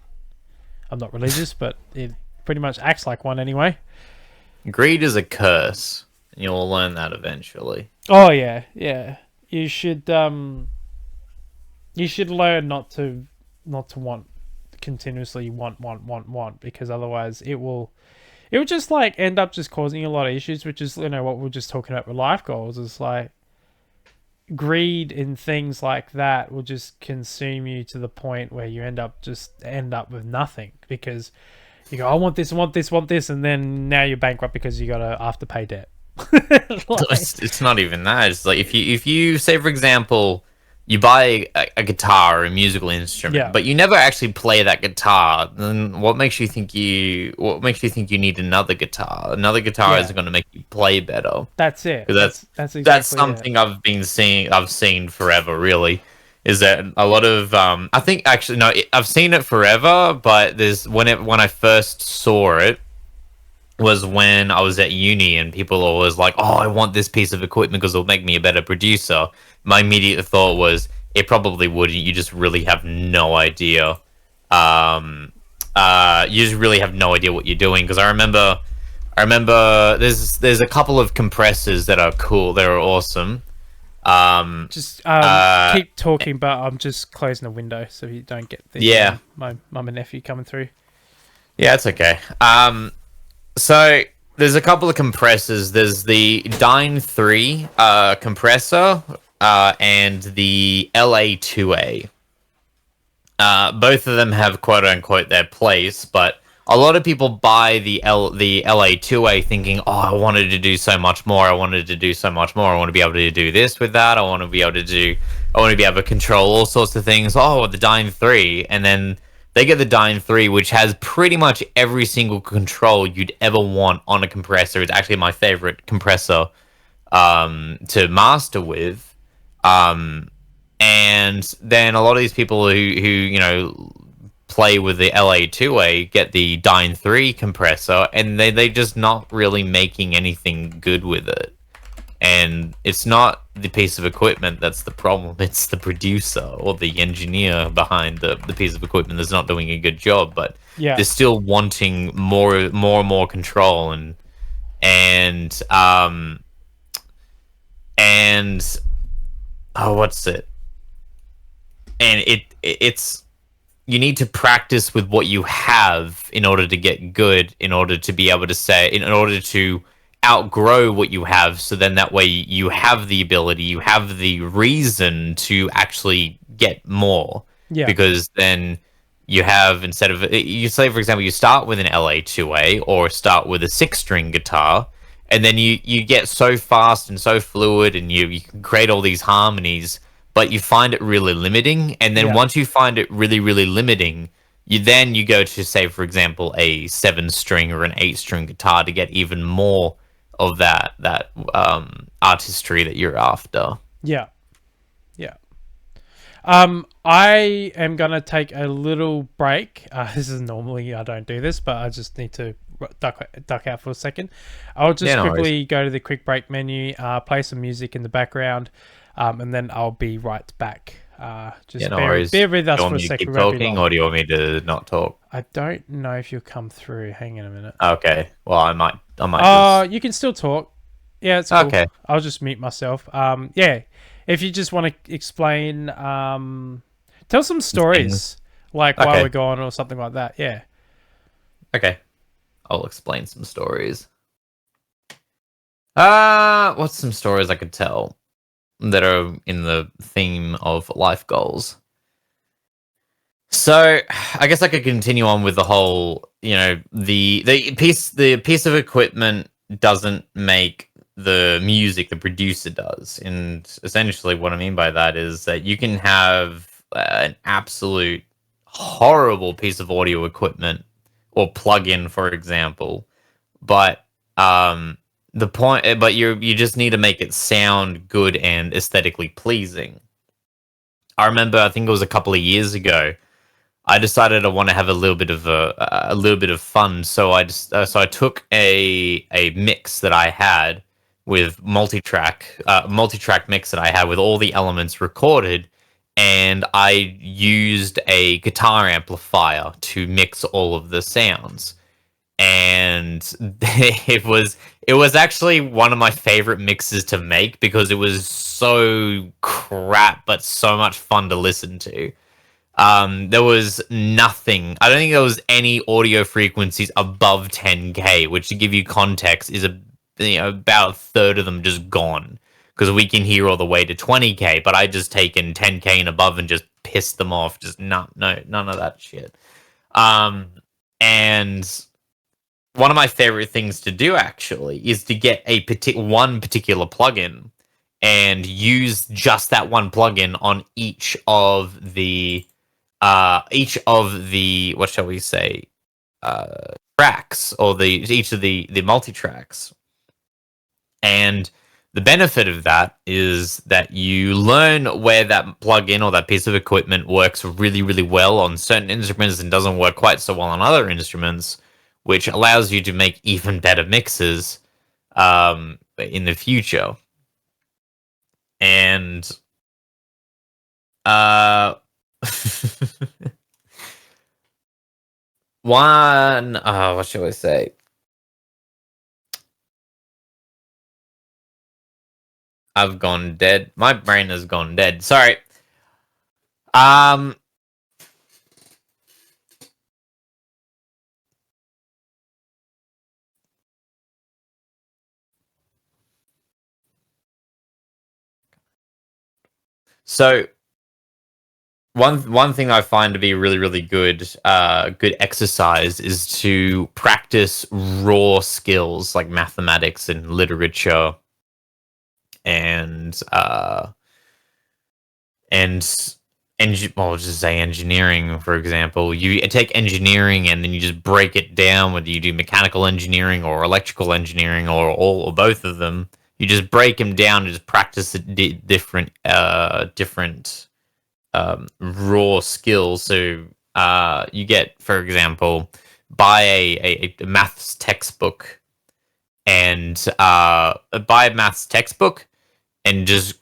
B: I'm not religious, but it pretty much acts like one anyway.
C: Greed is a curse. And you'll learn that eventually.
B: Oh, yeah. Yeah. You should learn not to want, continuously want, because otherwise it will just like end up just causing a lot of issues, which is what we're just talking about with life goals. Is like greed in things like that will just consume you to the point where you end up with nothing because you go, I want this, and then now you're bankrupt because you got to afterpay debt.
C: It's not even that. It's like if you say, for example, you buy a guitar or a musical instrument,
B: Yeah.
C: but you never actually play that guitar. Then what makes you think you need another guitar? Another guitar
B: Yeah.
C: isn't going to make you play better,
B: That's it.
C: because
B: That's
C: that's
B: exactly it.
C: something I've seen forever. Really, is that a lot of I think actually no, I've seen it forever, but there's when I first saw it was when I was at uni and people were always like, "Oh, I want this piece of equipment because it'll make me a better producer." My immediate thought was, "It probably wouldn't. You just really have no idea. You just really have no idea what you're doing." Because I remember there's a couple of compressors that are cool. They're awesome.
B: Just
C: Uh,
B: keep talking, but I'm just closing the window so you don't get the
C: yeah,
B: my mum and nephew coming through.
C: yeah, it's okay. So there's a couple of compressors. There's the Dyne 3 compressor and the LA2A. Both of them have quote unquote their place, but a lot of people buy the LA2A thinking, "Oh, I wanted to do so much more. I wanted to do so much more. I want to be able to do this with that. I want to be able to control all sorts of things." Oh, the Dyne 3, and then they get the Dyne 3, which has pretty much every single control you'd ever want on a compressor. It's actually my favorite compressor to master with. Um, and then a lot of these people who play with the LA2A get the Dyne 3 compressor, and they just not really making anything good with it. And it's not the piece of equipment that's the problem, it's the producer or the engineer behind the piece of equipment that's not doing a good job, but
B: Yeah.
C: they're still wanting more and more control, and and oh, what's it? And it's you need to practice with what you have in order to get good, in order to be able to say, in order to outgrow what you have, so then that way you have the ability, you have the reason to actually get more.
B: Yeah.
C: Because then you have, instead of, you say for example, you start with an LA2A or start with a 6-string guitar, and then you get so fast and so fluid, and you can create all these harmonies, but you find it really limiting. And then
B: Yeah.
C: once you find it really, really limiting, you go to, say for example, a 7-string or an 8-string guitar to get even more of that artistry that you're after.
B: Yeah. Yeah. I am gonna take a little break. This is normally I don't do this, but I just need to duck out for a second. I'll
C: Yeah,
B: just
C: no worries.
B: quickly go to the quick break menu, play some music in the background, and then I'll be right back.
C: Yeah,
B: Just
C: no worries.
B: bear with
C: Do you
B: us
C: want
B: for a
C: me to
B: second.
C: keep
B: We won't be
C: talking,
B: long.
C: or do you want me to not talk?
B: I don't know if you'll come through. Hang on a minute.
C: Okay. Well, I might just.
B: You can still talk. Yeah, it's cool.
C: Okay.
B: I'll just mute myself. Yeah. If you just want to explain, tell some
C: Things.
B: stories, like why
C: Okay.
B: we're gone or something like that. Yeah.
C: Okay. I'll explain some stories. What's some stories I could tell that are in the theme of life goals? So, I guess I could continue on with the whole, the piece of equipment doesn't make the music, the producer does. And essentially what I mean by that is that you can have an absolute horrible piece of audio equipment or plug-in, for example, but you just need to make it sound good and aesthetically pleasing. I remember, I think it was a couple of years ago, I decided I want to have a little bit of fun. So I took a mix that I had with multi-track mix that I had with all the elements recorded, and I used a guitar amplifier to mix all of the sounds. And it was actually one of my favorite mixes to make, because it was so crap but so much fun to listen to. There was nothing. I don't think there was any audio frequencies above 10K, which, to give you context, is about a third of them just gone, because we can hear all the way to 20K. But I just taken 10K and above and just pissed them off. Just not no none of that shit. Um, and one of my favorite things to do actually is to get one particular plugin, and use just that one plugin on each of the what shall we say tracks, or each of the multi tracks. And the benefit of that is that you learn where that plugin or that piece of equipment works really, really well on certain instruments and doesn't work quite so well on other instruments, which allows you to make even better mixes in the future. And uh, what shall I say? I've gone dead. My brain has gone dead. Sorry. Um, so one thing I find to be really, really good exercise is to practice raw skills like mathematics and literature and and well, just say engineering, for example. You take engineering and then you just break it down, whether you do mechanical engineering or electrical engineering or all or both of them. You just break them down and just practice different raw skills. So you get, for example, buy a maths textbook and buy a maths textbook and just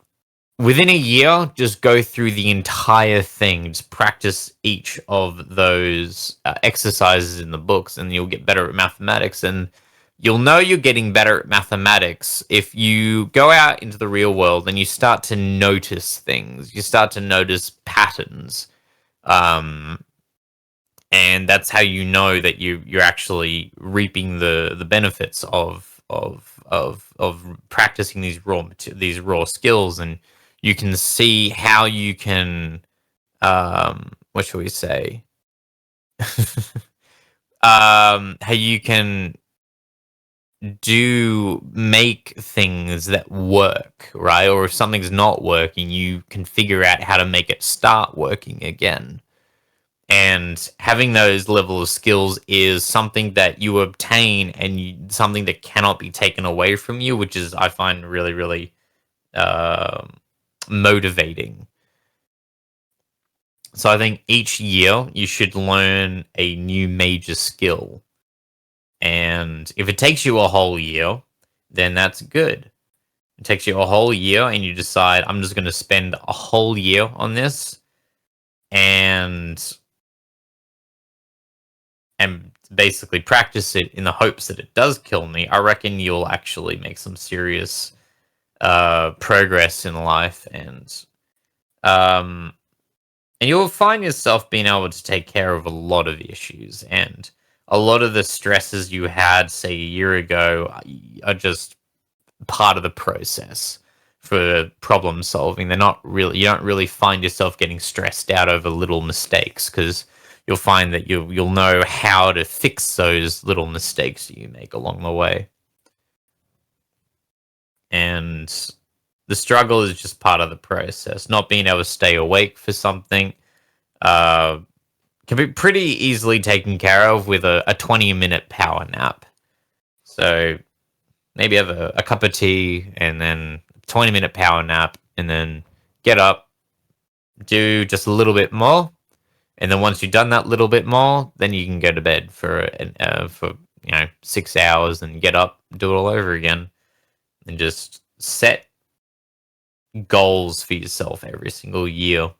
C: within a year, just go through the entire thing. Just practice each of those exercises in the books, and you'll get better at mathematics. And you'll know you're getting better at mathematics if you go out into the real world and you start to notice things. You start to notice patterns, um, and that's how you know that you're actually reaping the benefits of practicing these raw skills. And you can see how you can what shall we say how you can make things that work, right? Or if something's not working, you can figure out how to make it start working again. And having those level of skills is something that you obtain, and something that cannot be taken away from you, which is, I find, really, really motivating. So I think each year you should learn a new major skill. And if it takes you a whole year, then that's good. It takes you a whole year and you decide, I'm just going to spend a whole year on this and basically practice it in the hopes that it does kill me. I reckon you'll actually make some serious progress in life, um, and you'll find yourself being able to take care of a lot of issues, and a lot of the stresses you had, say, a year ago are just part of the process for problem solving. They're not really, you don't really find yourself getting stressed out over little mistakes, because you'll find that you'll know how to fix those little mistakes that you make along the way. And the struggle is just part of the process. Not being able to stay awake for something can be pretty easily taken care of with a 20-minute power nap. So maybe have a cup of tea and then 20-minute power nap, and then get up, do just a little bit more, and then once you've done that little bit more, then you can go to bed for 6 hours, and get up, do it all over again, and just set goals for yourself every single year,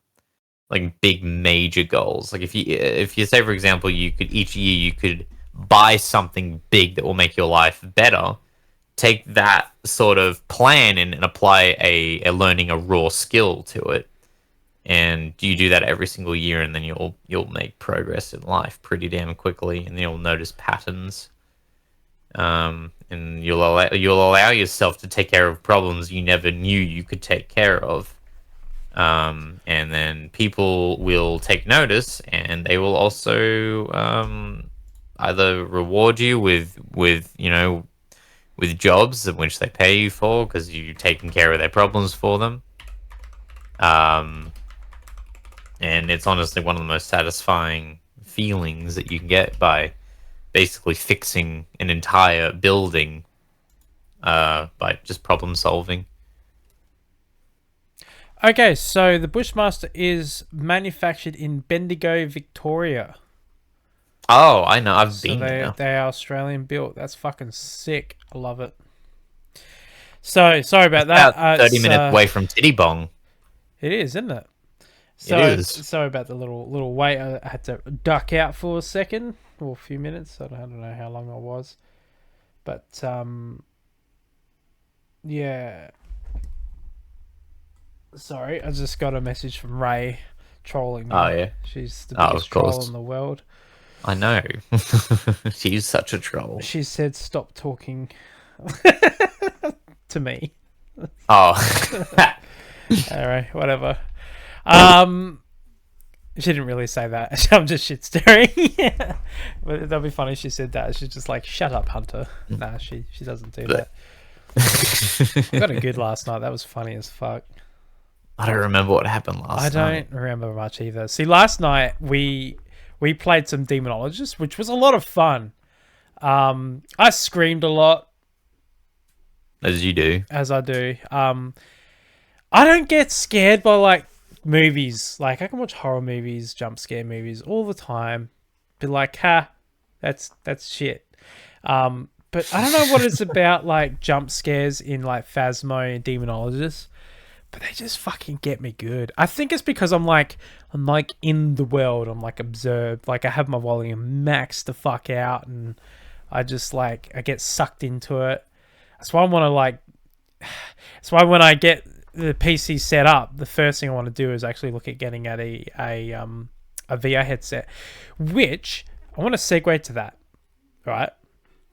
C: like big major goals. Like if you say, for example, each year you could buy something big that will make your life better. Take that sort of plan and apply a learning a raw skill to it, and you do that every single year, and then you'll make progress in life pretty damn quickly, and you'll notice patterns, and you'll allow yourself to take care of problems you never knew you could take care of, and then people will take notice, and they will also either reward you with with jobs in which they pay you for because you're taking care of their problems for them. And it's honestly one of the most satisfying feelings that you can get by basically fixing an entire building by just problem solving.
B: Okay, so the Bushmaster is manufactured in Bendigo, Victoria.
C: Oh, I know. I've
B: So
C: been there.
B: they are Australian built. That's fucking sick. I love it. So sorry about that.
C: About 30 minutes away from Tittybong.
B: It is, isn't it?
C: It is.
B: Sorry about the little wait. I had to duck out for a second or a few minutes. I don't know how long I was, but yeah. Sorry, I just got a message from Ray trolling me.
C: Oh, yeah.
B: She's the
C: Oh,
B: biggest
C: of course.
B: troll in the world.
C: I know. She's such a troll.
B: She said, "Stop talking to me."
C: Oh.
B: Alright, whatever. She didn't really say that. I'm just shit staring. But that'd be funny if she said that. She's just like, "Shut up, Hunter." Nah, she doesn't do that. Got a good last night. That was funny as fuck.
C: I don't remember what happened last night.
B: I don't remember much either. See, last night we played some Demonologist, which was a lot of fun. I screamed a lot.
C: As you do.
B: As I do. I don't get scared by like movies. Like I can watch horror movies, jump scare movies all the time. Be like, that's shit. But I don't know what it's about like jump scares in like Phasmo and Demonologist. But they just fucking get me good. I think it's because I'm like in the world. I'm like observed. Like I have my volume maxed the fuck out, and I just like I get sucked into it. That's why I want to like. That's why when I get the PC set up, the first thing I want to do is actually look at getting at a VR headset, which I want to segue to that. Right?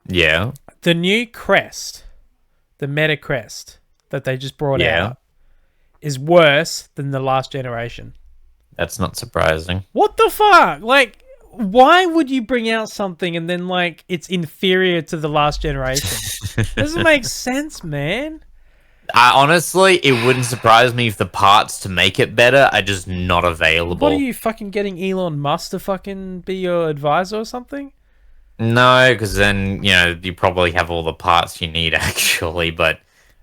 C: Yeah.
B: The new Crest, the Meta Crest that they just brought out, is worse than the last generation.
C: That's not surprising.
B: What the fuck? Like, why would you bring out something and then, like, it's inferior to the last generation? Doesn't make sense, man.
C: Honestly, it wouldn't surprise me if the parts to make it better are just not available.
B: What are you fucking getting Elon Musk to fucking be your advisor or something?
C: No, because then, you probably have all the parts you need, actually, but...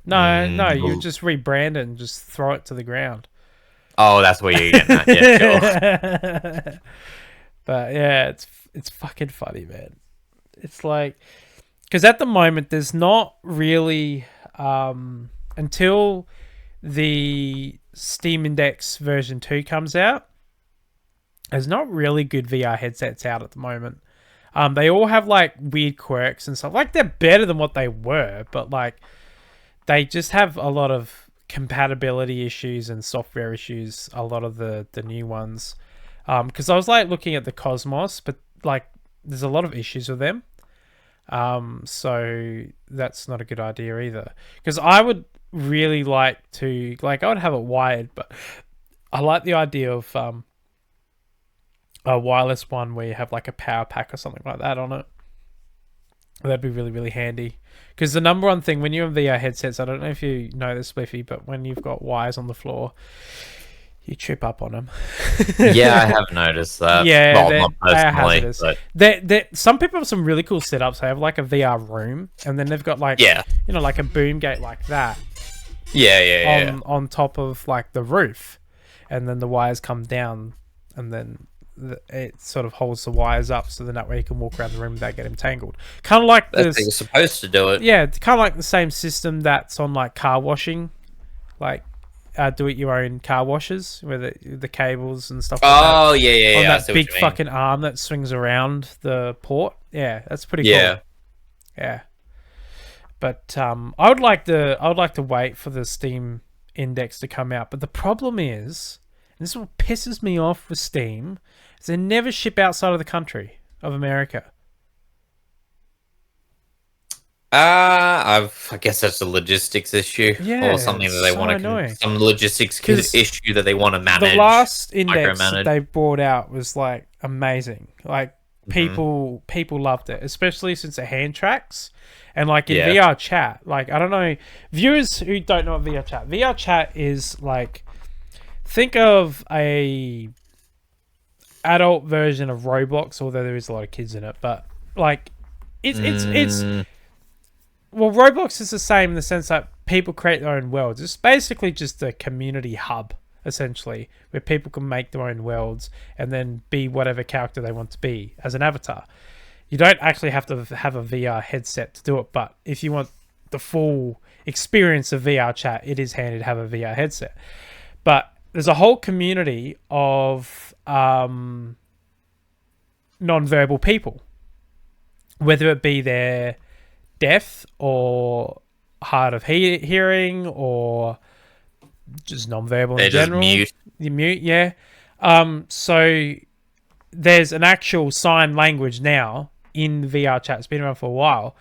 B: No, you just rebrand it and just throw it to the ground.
C: Oh, that's where you're getting at. Yeah, sure.
B: But yeah, it's fucking funny, man. It's like, because at the moment there's not really until the Steam Index version 2 comes out. There's not really good VR headsets out at the moment. They all have like weird quirks and stuff. Like they're better than what they were, but like. They just have a lot of compatibility issues and software issues, a lot of the new ones. Because I was like looking at the Cosmos, but like there's a lot of issues with them. So that's not a good idea either. Because I would really like to, like I would have it wired, but I like the idea of a wireless one where you have like a power pack or something like that on it. That'd be really, really handy. Because the number one thing when you're in VR headsets, I don't know if you know this, Spliffy, but when you've got wires on the floor, you trip up on them.
C: Yeah, I have noticed that.
B: Yeah,
C: well, not personally,
B: but some people have some really cool setups. They have like a VR room, and then they've got like like a boom gate like that.
C: Yeah.
B: On top of like the roof, and then the wires come down, and then it sort of holds the wires up, so then that way you can walk around the room without getting tangled. Kind of like
C: that's how you're supposed to do it.
B: Yeah, it's kind of like the same system that's on like car washing, like do-it-your-own car washes, where the cables and stuff.
C: Oh like yeah.
B: On that big fucking arm that swings around the port. Yeah, that's pretty cool. Yeah. But I would like to wait for the Steam Index to come out. But the problem is, and this is what pisses me off with Steam, is they never ship outside of the country of America.
C: I guess that's a logistics issue, or something that they want to, some logistics issue that they want to manage.
B: The last index that they brought out was like amazing. Like
C: Hmm.
B: people loved it, especially since it hand tracks. And like in
C: Yeah.
B: VR chat, like I don't know, viewers who don't know what VR chat. VR chat is like, think of a adult version of Roblox, although there is a lot of kids in it. But like, it's
C: Mm,
B: well, Roblox is the same in the sense that people create their own worlds. It's basically just a community hub, essentially, where people can make their own worlds and then be whatever character they want to be as an avatar. You don't actually have to have a VR headset to do it, but if you want the full experience of VR chat, it is handy to have a VR headset. But there's a whole community of non-verbal people, whether it be their deaf or hard of hearing or just non-verbal in
C: they're just
B: general.
C: mute.
B: You mute, yeah. So there's an actual sign language now in VR chat. It's been around for a while,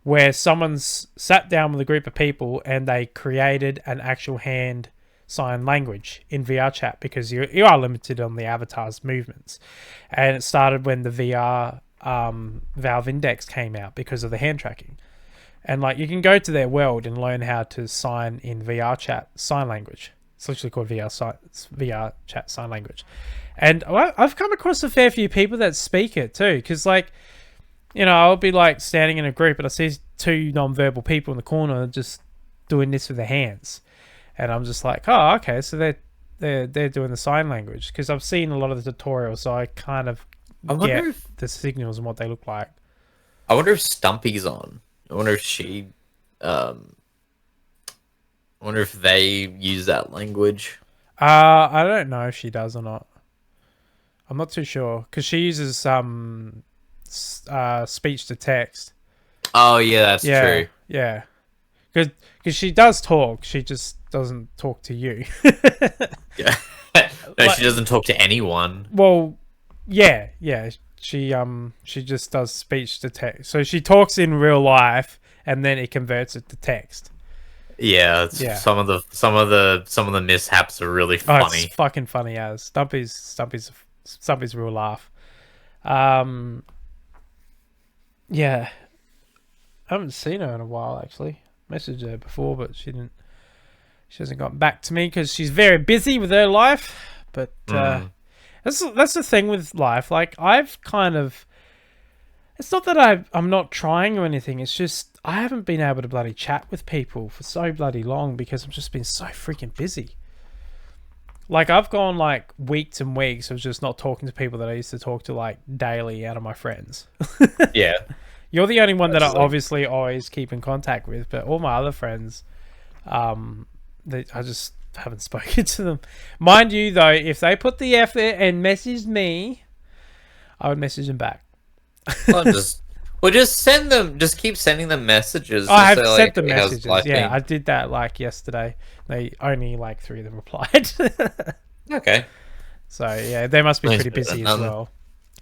B: where someone's sat down with a group of people and they created an actual hand sign language in VR chat, because you are limited on the avatar's movements. And it started when the VR Valve Index came out because of the hand tracking. And like, you can go to their world and learn how to sign in VR chat sign language. It's literally called VR chat sign language. And I've come across a fair few people that speak it too, because like, I'll be like standing in a group and I see two non-verbal people in the corner just doing this with their hands, and I'm just like, oh, okay, so they're doing the sign language, because I've seen a lot of the tutorials, so I kind of
C: I wonder
B: get
C: if
B: the signals and what they look like.
C: Stumpy's on. I wonder if she, um, I wonder if they use that language.
B: I don't know if she does or not. I'm not too sure, because she uses speech to text.
C: Oh yeah, that's
B: Yeah,
C: true.
B: yeah. Because she does talk, she just doesn't talk to you.
C: Yeah. No,
B: Like,
C: she doesn't talk to anyone.
B: well, yeah. She just does speech to text. So she talks in real life, and then it converts it to text.
C: Yeah,
B: Yeah.
C: some of the mishaps are really
B: Oh,
C: funny.
B: it's fucking funny as Stumpy's real laugh. Um, yeah, I haven't seen her in a while actually. Messaged her before, but she didn't. She hasn't gotten back to me because she's very busy with her life. But that's the thing with life. Like, I've kind of. It's not that I'm not trying or anything. It's just I haven't been able to bloody chat with people for so bloody long because I've just been so freaking busy. Like, I've gone like weeks and weeks of just not talking to people that I used to talk to like daily out of my friends.
C: Yeah.
B: You're the only one that I
C: That's like-
B: obviously always keep in contact with, but all my other friends, I just haven't spoken to them. Mind you, though, if they put the effort and message me, I would message them back.
C: just send them. Just keep sending them messages.
B: I have
C: to say,
B: sent the
C: like, how's
B: messages.
C: life
B: Yeah,
C: been?
B: I did that like yesterday. They only like 3 of them replied.
C: Okay.
B: So yeah, they must be
C: Nice
B: pretty
C: bit of
B: busy as
C: nothing.
B: well.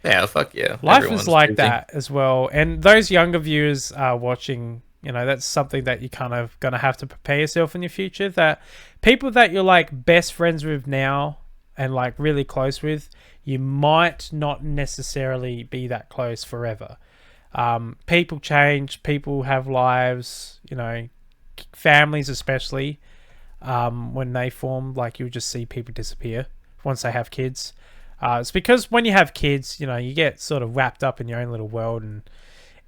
C: Yeah. Fuck yeah.
B: Life
C: Everyone's
B: is like
C: busy.
B: that as well, and those younger viewers are watching. That's something that you kind of gonna have to prepare yourself in your future. That people that you're like best friends with now and like really close with, you might not necessarily be that close forever. People change. People have lives. Families especially. When they form, like, you'll just see people disappear once they have kids. It's because when you have kids, you get sort of wrapped up in your own little world, and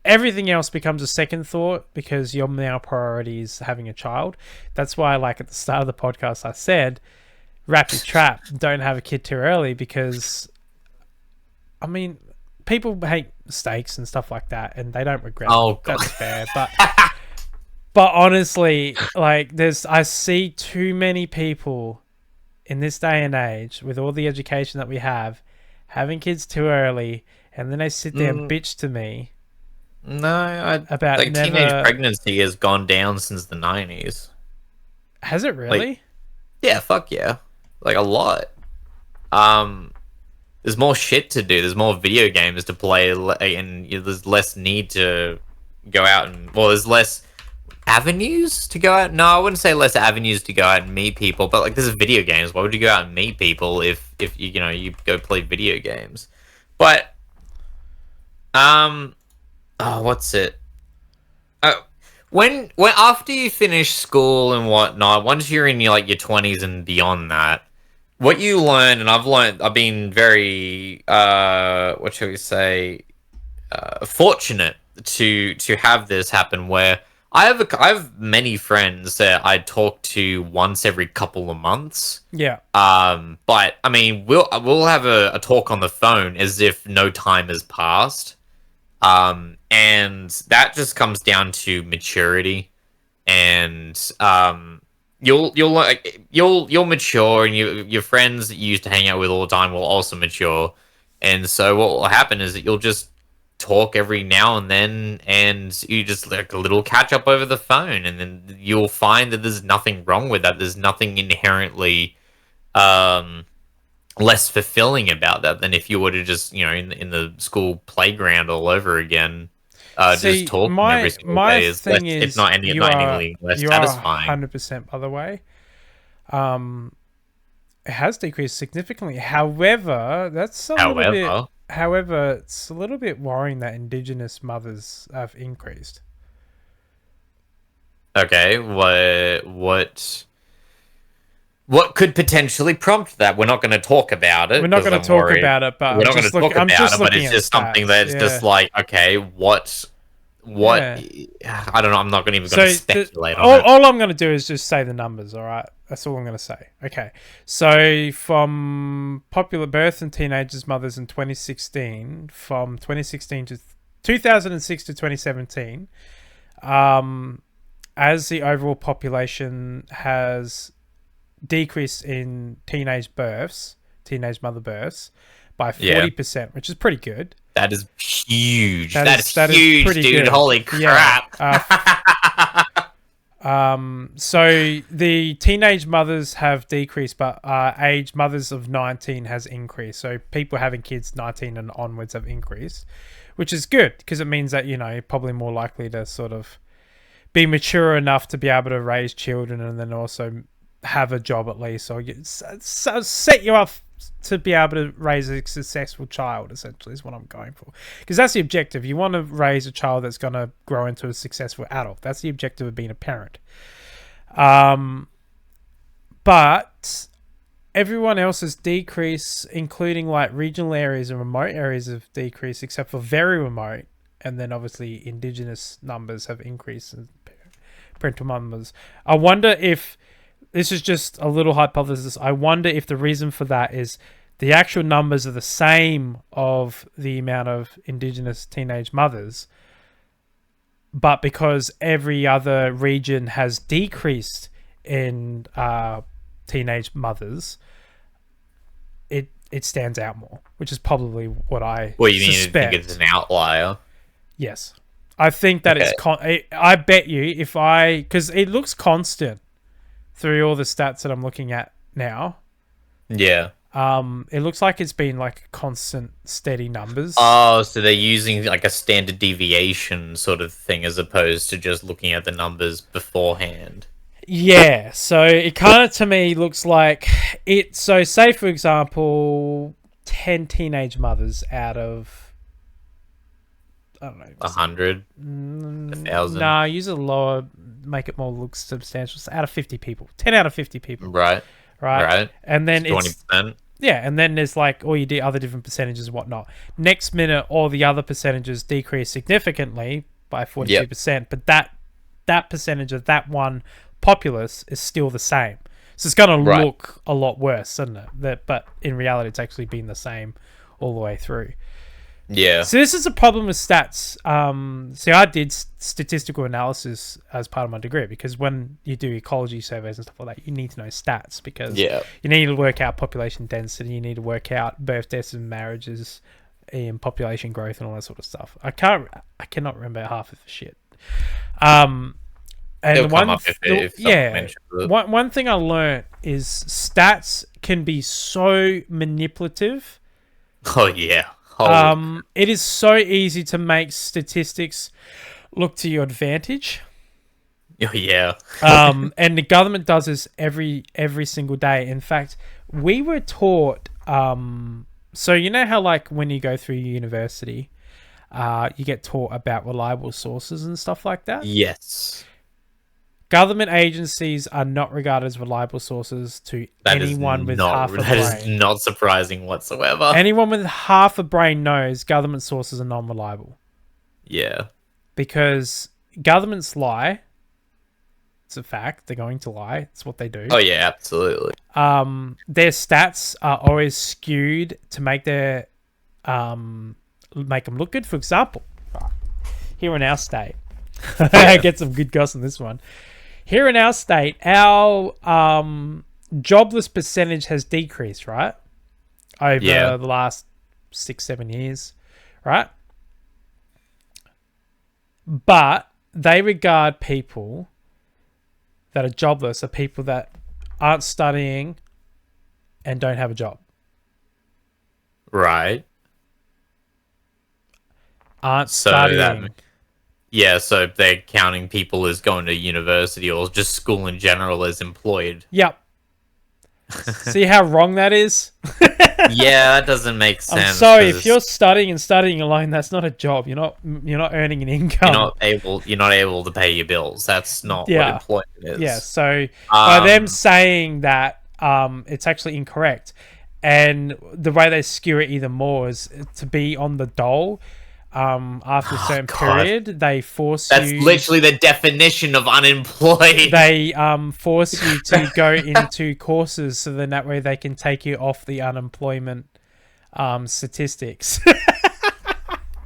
B: everything else becomes a second thought because your now priority is having a child. That's why, like, at the start of the podcast, I said, wrap your trap, don't have a kid too early, because, I mean, people hate mistakes and stuff like that, and they don't regret
C: Oh,
B: them.
C: God.
B: That's fair, but honestly, like, I see too many people in this day and age, with all the education that we have, having kids too early, and then they sit there and bitch to me.
C: No,
B: About
C: like
B: never.
C: teenage pregnancy has gone down since the 90s.
B: Has it really?
C: Yeah, fuck yeah. Like a lot. There's more shit to do. There's more video games to play, and there's less need to go out and there's less avenues to go out. No, I wouldn't say less avenues to go out and meet people, but like there's video games. Why would you go out and meet people if you go play video games? But Um. Oh, what's it? Uh, when after you finish school and whatnot, once you're in your like your 20s and beyond that, what you learn, and I've been very what shall we say, fortunate to have this happen where I have many friends that I talk to once every couple of months.
B: Yeah.
C: But I mean, we'll have a talk on the phone as if no time has passed. And that just comes down to maturity, and you'll mature, and your friends that you used to hang out with all the time will also mature, and so what will happen is that you'll just talk every now and then, and you just like a little catch up over the phone, and then you'll find that there's nothing wrong with that. There's nothing inherently um less fulfilling about that than if you were to just in the school playground all over again. Just
B: See,
C: talking every single
B: my
C: day is less,
B: thing
C: if
B: is
C: not any, not anything less
B: you are
C: satisfying.
B: 100%, by the way. Um, it has decreased significantly. However, that's a little bit.
C: However,
B: However, it's a little bit worrying that Indigenous mothers have increased.
C: okay, what could potentially prompt that? We're not going to talk about it.
B: We're not
C: 'Cause
B: going
C: I'm
B: to talk
C: worried.
B: about it, but
C: We're not going to talk
B: I'm
C: about
B: just
C: it, but
B: looking
C: it's
B: at
C: just something
B: stats.
C: that's just
B: Yeah.
C: like, okay, what?
B: Yeah.
C: I don't know. I'm not going to
B: So
C: speculate on
B: all,
C: it.
B: all I'm going to do is just say the numbers. All right, that's all I'm going to say. Okay, so from popular birth and teenagers mothers in 2016, from 2016 to 2006 to 2017, as the overall population has decreased in teenage mother births by
C: Yeah.
B: 40%, which is pretty good.
C: That is huge.
B: That
C: That
B: is
C: is huge,
B: pretty
C: dude.
B: good.
C: Holy
B: Yeah.
C: crap.
B: So the teenage mothers have decreased, but age mothers of 19 has increased. So people having kids 19 and onwards have increased, which is good because it means that, you're probably more likely to sort of be mature enough to be able to raise children and then also have a job at least, or set you up to be able to raise a successful child, essentially, is what I'm going for. Because that's the objective. You want to raise a child that's going to grow into a successful adult. That's the objective of being a parent. But everyone else has decreased, including like regional areas and remote areas have decreased, except for very remote. And then obviously Indigenous numbers have increased, and parental numbers. I wonder if this is just a little hypothesis. I wonder if the reason for that is the actual numbers are the same of the amount of Indigenous teenage mothers, but because every other region has decreased in teenage mothers, it stands out more, which is probably what I
C: Well, you mean you
B: suspect.
C: think it's an outlier?
B: Yes. I think that
C: Okay.
B: I bet you because it looks constant through all the stats that I'm looking at now.
C: Yeah.
B: It looks like it's been like constant, steady numbers.
C: Oh, so they're using like a standard deviation sort of thing as opposed to just looking at the numbers beforehand.
B: Yeah, so it kind of to me looks like it. So, say for example, 10 teenage mothers out of, I don't know,
C: 100, 1,000.
B: nah, use a lower, make it more look substantial. So out of 50 people, 10 out of 50 people,
C: Right.
B: right? And then it's
C: 20%.
B: yeah, and then there's like all your other different percentages and whatnot. Next minute, all the other percentages decrease significantly by 42%, but that percentage of that one populace is still the same. So it's going to look a lot worse, isn't it? But in reality, it's actually been the same all the way through.
C: Yeah.
B: So this is a problem with stats. See, I did statistical analysis as part of my degree because when you do ecology surveys and stuff like that, you need to know stats because you need to work out population density, you need to work out birth, deaths, and marriages, and population growth, and all that sort of stuff. I cannot remember half of the shit. And one thing I learned is stats can be so manipulative.
C: Oh yeah.
B: It is so easy to make statistics look to your advantage.
C: Oh yeah.
B: And the government does this every single day. In fact, we were taught. So you know how like when you go through university, you get taught about reliable sources and stuff like that.
C: Yes.
B: Government agencies are not regarded as reliable sources to
C: That is
B: anyone with
C: not
B: half a
C: that is
B: brain.
C: not surprising whatsoever.
B: Anyone with half a brain knows government sources are non-reliable
C: Yeah.
B: because governments lie. It's a fact. They're going to lie. It's what they do.
C: Oh yeah, absolutely.
B: Their stats are always skewed to make make them look good. For example, here in our state,
C: Yeah.
B: get some good goss on this one. Here in our state, our jobless percentage has decreased, right? Over
C: Yeah.
B: the last 6-7 years, right? But they regard people that are jobless are people that aren't studying and don't have a job.
C: Right.
B: Aren't
C: So
B: studying.
C: yeah, so they're counting people as going to university or just school in general as employed.
B: Yep. See how wrong that is?
C: Yeah, that doesn't make
B: I'm
C: sense.
B: sorry,
C: 'Cause
B: if you're studying and studying alone, that's not a job. You're not earning an income.
C: you're not able to pay your bills. That's not what
B: Yeah.
C: employment is.
B: Yeah, so by them
C: Um,
B: saying that, it's actually incorrect. And the way they skew it even more is to be on the dole. After a certain
C: God.
B: period, they force
C: That's
B: you.
C: literally the definition of unemployed.
B: They force you to go into courses, so then that way they can take you off the unemployment statistics.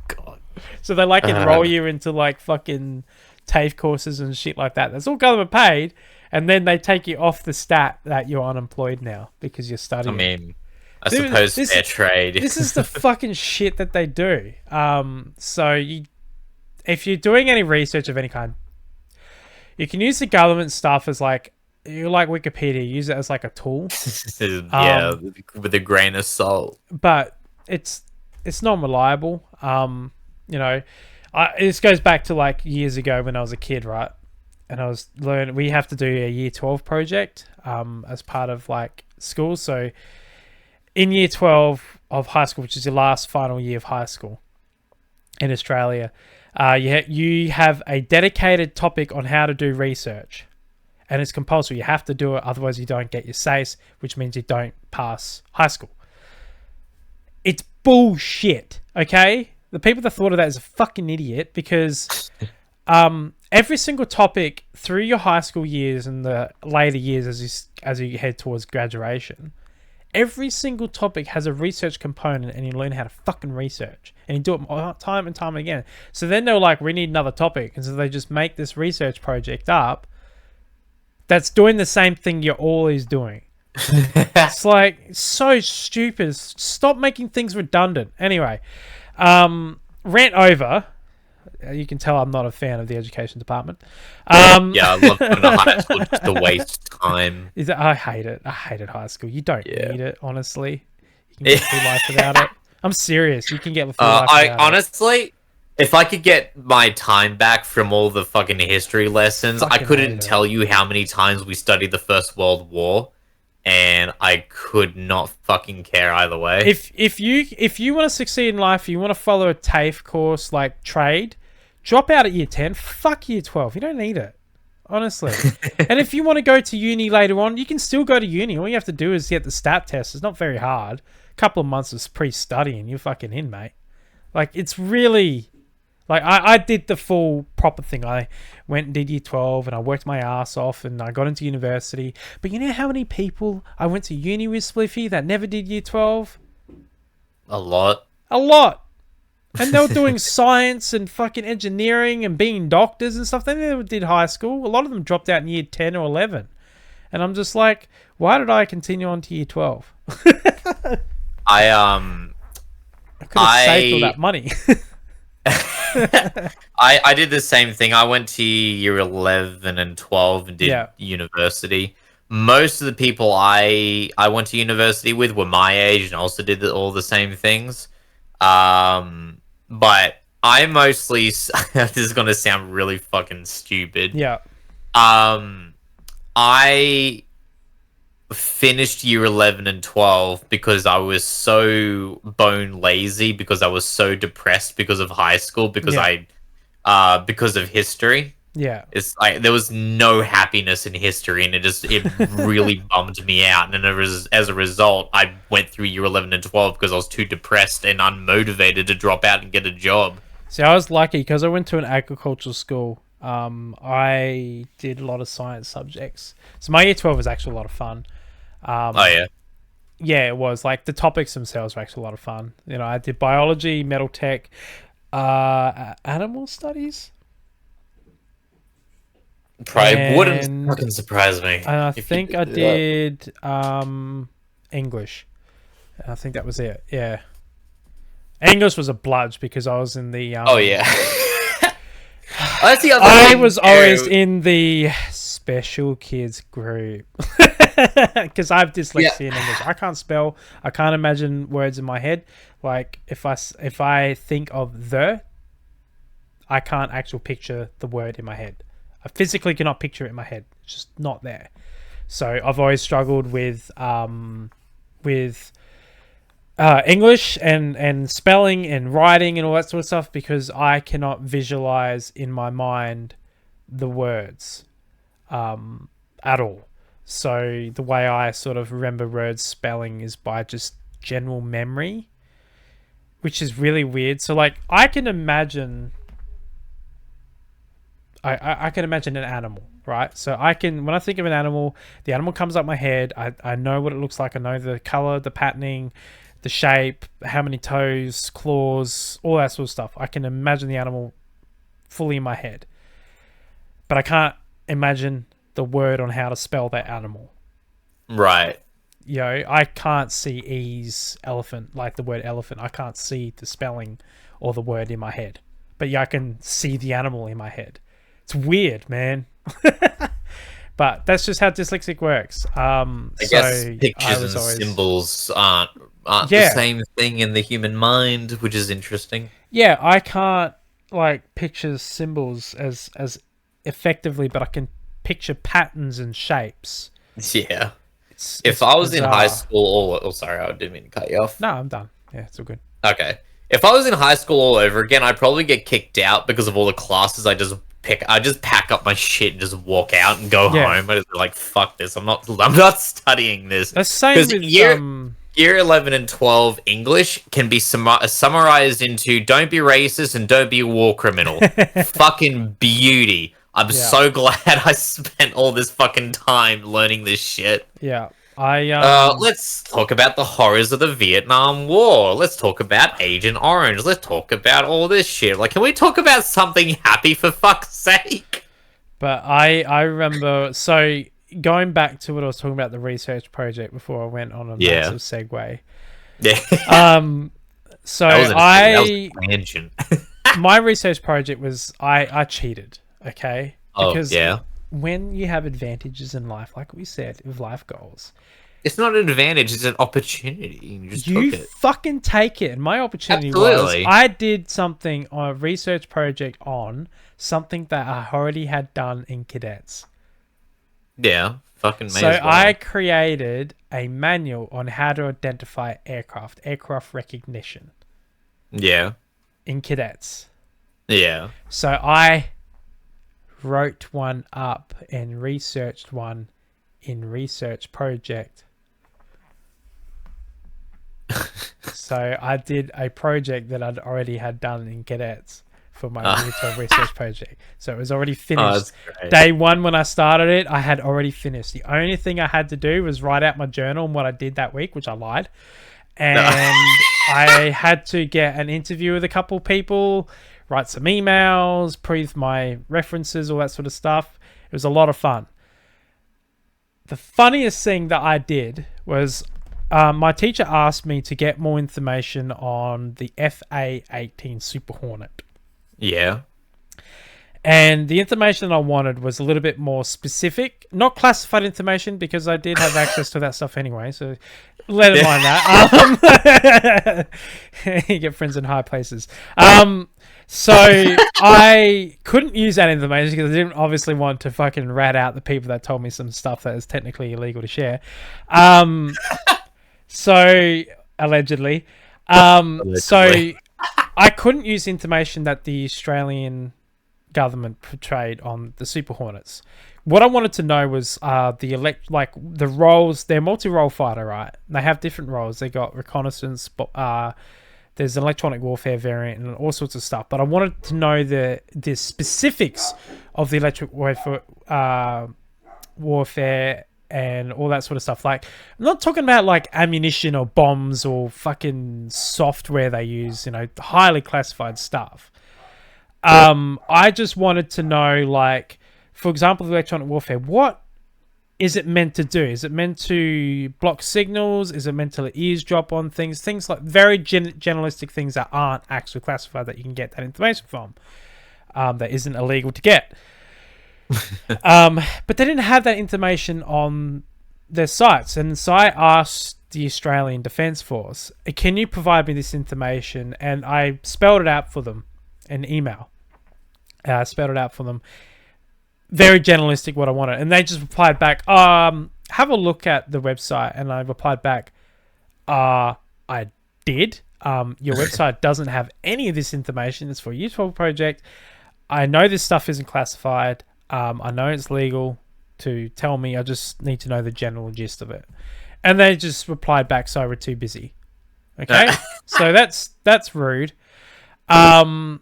C: God.
B: So they like enroll you into like fucking TAFE courses and shit like that. That's all government paid, and then they take you off the stat that you're unemployed now because you're
C: I
B: studying.
C: mean, I
B: Dude,
C: suppose
B: this-
C: fair trade.
B: This is the fucking shit that they do. If you're doing any research of any kind, you can use the government stuff as like you like Wikipedia. Use it as like a tool,
C: Yeah, with a grain of salt.
B: but it's not reliable. This goes back to like years ago when I was a kid, right? And I was learning. We have to do a year 12 project as part of like school. So in year 12 of high school, which is your last final year of high school in Australia, you have a dedicated topic on how to do research. And it's compulsory. You have to do it. Otherwise, you don't get your SACE, which means you don't pass high school. It's bullshit, okay? The people that thought of that is a fucking idiot because every single topic through your high school years and the later years as you head towards graduation, every single topic has a research component and you learn how to fucking research. And you do it time and time again. So then they're like, we need another topic. And so they just make this research project up that's doing the same thing you're always doing. It's like so stupid. Stop making things redundant. Anyway, rant over. You can tell I'm not a fan of the education department.
C: Yeah, I love going to high school just to waste time.
B: I hate it. I hated high school. You don't
C: Yeah.
B: need it, honestly. You can get through life without it. I'm serious. You can get through life
C: I
B: without it.
C: honestly, if I could get my time back from all the fucking history lessons, I
B: Fucking
C: couldn't
B: hate it.
C: tell you how many times we studied the First World War, and I could not fucking care either way.
B: If you want to succeed in life, you want to follow a TAFE course like trade, drop out at year 10. Fuck year 12. You don't need it. Honestly. And if you want to go to uni later on, you can still go to uni. All you have to do is get the stat test. It's not very hard. A couple of months of pre-studying, you're fucking in, mate. Like, it's really... Like, I did the full proper thing. I went and did year 12 and I worked my ass off and I got into university. But you know how many people I went to uni with, Spliffy, that never did year 12?
C: A lot.
B: A lot. And they were doing science and fucking engineering and being doctors and stuff. They never did high school. A lot of them dropped out in year 10 or 11. And I'm just like, why did I continue on to year 12? I could have saved all that money.
C: I did the same thing. I went to year 11 and 12 and did university. Most of the people I went to university with were my age and also did all the same things. But I mostly this is gonna sound really fucking stupid.
B: Yeah.
C: I finished year 11 and 12 because I was so bone lazy, because I was so depressed because of high school,
B: Yeah.
C: because of history.
B: Yeah.
C: It's like there was no happiness in history, and it really bummed me out. And as a result, I went through year 11 and 12 because I was too depressed and unmotivated to drop out and get a job.
B: See, I was lucky because I went to an agricultural school. I did a lot of science subjects. So my year 12 was actually a lot of fun.
C: Oh yeah,
B: Yeah, it was. Like, the topics themselves were actually a lot of fun. You know, I did biology, metal tech, animal studies,
C: probably wouldn't
B: and
C: fucking surprise me
B: I
C: if you
B: think I
C: did that.
B: did English. I think that was it. Yeah. English was a bludge because I was in the
C: Oh yeah. That's the other
B: I
C: thing
B: was always
C: too.
B: in the special kids group because I have
C: Yeah,
B: dyslexia in English. I can't spell. I can't imagine words in my head. Like, if I think of I can't actually picture the word in my head. I physically cannot picture it in my head. It's just not there. So I've always struggled with English and spelling and writing and all that sort of stuff because I cannot visualize in my mind the words at all. So the way I sort of remember words spelling is by just general memory, which is really weird. So, like, I can imagine I can imagine an animal, right? So I can, when I think of an animal, the animal comes up my head. I know what it looks like. I know the color, the patterning, the shape, how many toes, claws, all that sort of stuff. I can imagine the animal fully in my head, but I can't imagine the word on how to spell that animal.
C: right.
B: You know, I can't see E's elephant, like the word elephant. I can't see the spelling or the word in my head, but yeah, I can see the animal in my head. It's weird, man. But that's just how dyslexic works.
C: I guess
B: So I
C: pictures
B: was
C: and
B: always,
C: symbols aren't the
B: yeah,
C: same thing in the human mind, which is interesting.
B: yeah. I can't like picture symbols as effectively, but I can picture patterns and shapes.
C: Yeah. If
B: It's
C: I was in high
B: bizarre.
C: school, oh, sorry, I didn't mean to cut you off.
B: No, I'm done. Yeah, it's all good.
C: Okay. If I was in high school all over again, I'd probably get kicked out because of all the classes. I just pack up my shit and just walk out and go
B: Yeah,
C: home. I just be like, fuck this. I'm not studying this.
B: that's the same
C: Because
B: with
C: year 11 and 12 English can be summarized into don't be racist and don't be a war criminal. Fucking beauty. I'm
B: yeah,
C: so glad I spent all this fucking time learning this shit.
B: yeah. I
C: Let's talk about the horrors of the Vietnam War. Let's talk about Agent Orange. Let's talk about all this shit. Like, can we talk about something happy for fuck's sake?
B: But I remember, so going back to what I was talking about, the research project before I went on a
C: Yeah.
B: massive segue.
C: Yeah.
B: Um, so
C: That was
B: I
C: a tangent.
B: my research project was I cheated, okay?
C: Oh,
B: Because
C: yeah.
B: when you have advantages in life, like we said, with life goals,
C: It's not an advantage, it's an opportunity. You just
B: you
C: took it.
B: fucking take it. And my opportunity was
C: Absolutely.
B: I did something on a research project on something that I already had done in cadets.
C: Yeah. Fucking may
B: So
C: as
B: I
C: well.
B: created a manual on how to identify aircraft recognition
C: Yeah.
B: in cadets.
C: Yeah.
B: So I wrote one up and researched one in research project. So I did a project that I'd already had done in cadets for my
C: Uh,
B: year 12 research project. So it was already
C: oh,
B: finished.
C: that's great.
B: Day one, when I started it, I had already finished. The only thing I had to do was write out my journal and what I did that week, which I lied.
C: No.
B: And I had to get an interview with a couple people, write some emails, prove my references, all that sort of stuff. It was a lot of fun. The funniest thing that I did was my teacher asked me to get more information on the FA-18 Super Hornet.
C: Yeah.
B: And the information I wanted was a little bit more specific, not classified information because I did have access to that stuff anyway. So let it mind that. You get friends in high places. So I couldn't use that information because I didn't obviously want to fucking rat out the people that told me some stuff that is technically illegal to share. So allegedly. So I couldn't use information that the Australian government portrayed on the Super Hornets. What I wanted to know was the roles. They're multi-role fighter, right? They have different roles. They got reconnaissance, there's an electronic warfare variant and all sorts of stuff. But I wanted to know the specifics of the electric warfare and all that sort of stuff. Like, I'm not talking about like ammunition or bombs or fucking software they use, highly classified stuff. I just wanted to know, like, for example, the electronic warfare, what is it meant to do? Is it meant to block signals? Is it meant to eavesdrop on things? Things like very generalistic things that aren't actually classified that you can get that information from, that isn't illegal to get. But they didn't have that information on their sites. And so I asked the Australian Defence Force, can you provide me this information? And I spelled it out for them. An email. I spelled it out for them. Very generalistic what I wanted. And they just replied back, have a look at the website. And I replied back, I did. Your website doesn't have any of this information. It's for a useful project. I know this stuff isn't classified. I know it's legal to tell me. I just need to know the general gist of it. And they just replied back, sorry, we're too busy. Okay? So that's rude. Fair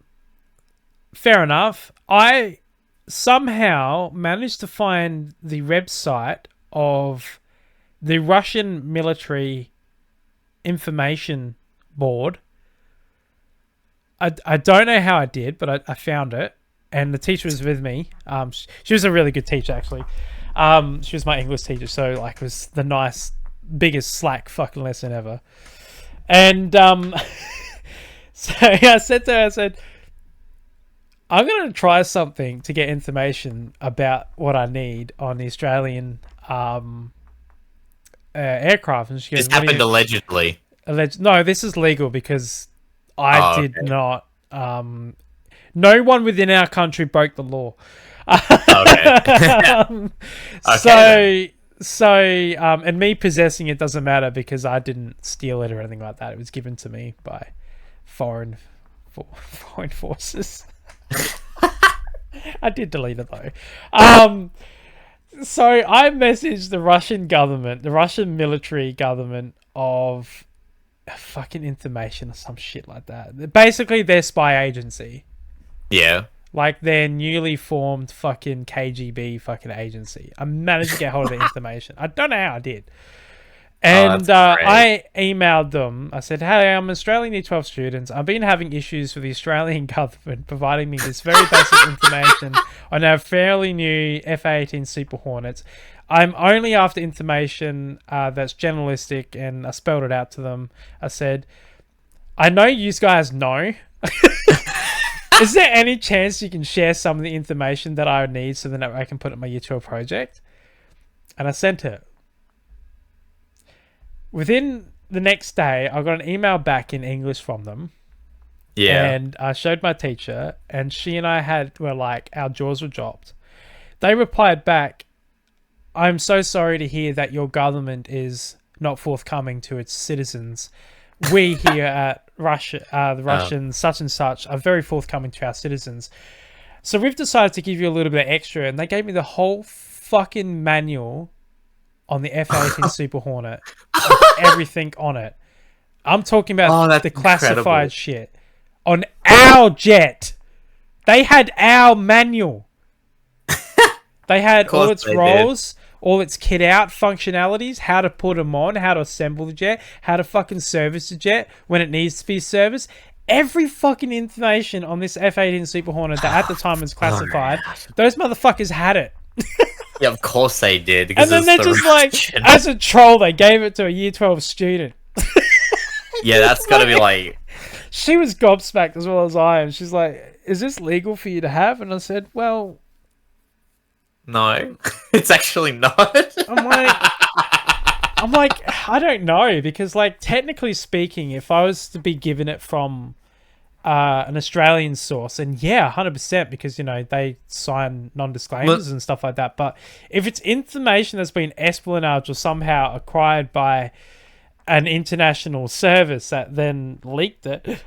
B: enough. I somehow managed to find the website of the Russian military information board. I don't know how I did, but I found it. And the teacher was with me. She was a really good teacher, actually. She was my English teacher, so like it was the biggest slack fucking lesson ever. And so I said to her, I'm going to try something to get information about what I need on the Australian aircraft. And she goes,
C: this happened allegedly.
B: No, this is legal because I did not. No one within our country broke the law.
C: Okay.
B: And me possessing it doesn't matter because I didn't steal it or anything like that. It was given to me by foreign forces. I did delete it though. So I messaged the Russian government, the Russian military government of fucking information or some shit like that. Basically, their spy agency. Yeah. Like their newly formed fucking KGB fucking agency. I managed to get hold of the information. I don't know how I did. And I emailed them. I said, hey, I'm an Australian Year 12 student. I've been having issues with the Australian government providing me this very basic information on our fairly new F-18 Super Hornets. I'm only after information that's generalistic, and I spelled it out to them. I said, I know you guys know. Is there any chance you can share some of the information that I need so that I can put it in my Year 12 project? And I sent it. Within the next day, I got an email back in English from them. Yeah. And I showed my teacher, and she and I were like, our jaws were dropped. They replied back, I'm so sorry to hear that your government is not forthcoming to its citizens. We here at Russia, the Russians, such and such, are very forthcoming to our citizens. So we've decided to give you a little bit extra, and they gave me the whole fucking manual on the F-18 Super Hornet. Everything on it. I'm talking about the classified shit. On our jet. They had our manual. They had all its roles, all its kit out functionalities, how to put them on, how to assemble the jet, how to fucking service the jet when it needs to be serviced. Every fucking information on this F-18 Super Hornet that at the time was classified, those motherfuckers had it.
C: Yeah, of course they did.
B: And then they're just like, as a troll, they gave it to a Year 12 student.
C: Yeah, that's gotta be like...
B: she was gobsmacked as well as I am. She's like, "Is this legal for you to have?" And I said, "Well,
C: No, it's actually not.
B: I'm like, I don't know because, like, technically speaking, if I was to be given it from an Australian source, and yeah, 100%, because you know they sign non-disclaimers and stuff like that. But if it's information that's been espionaged or somehow acquired by an international service that then leaked it,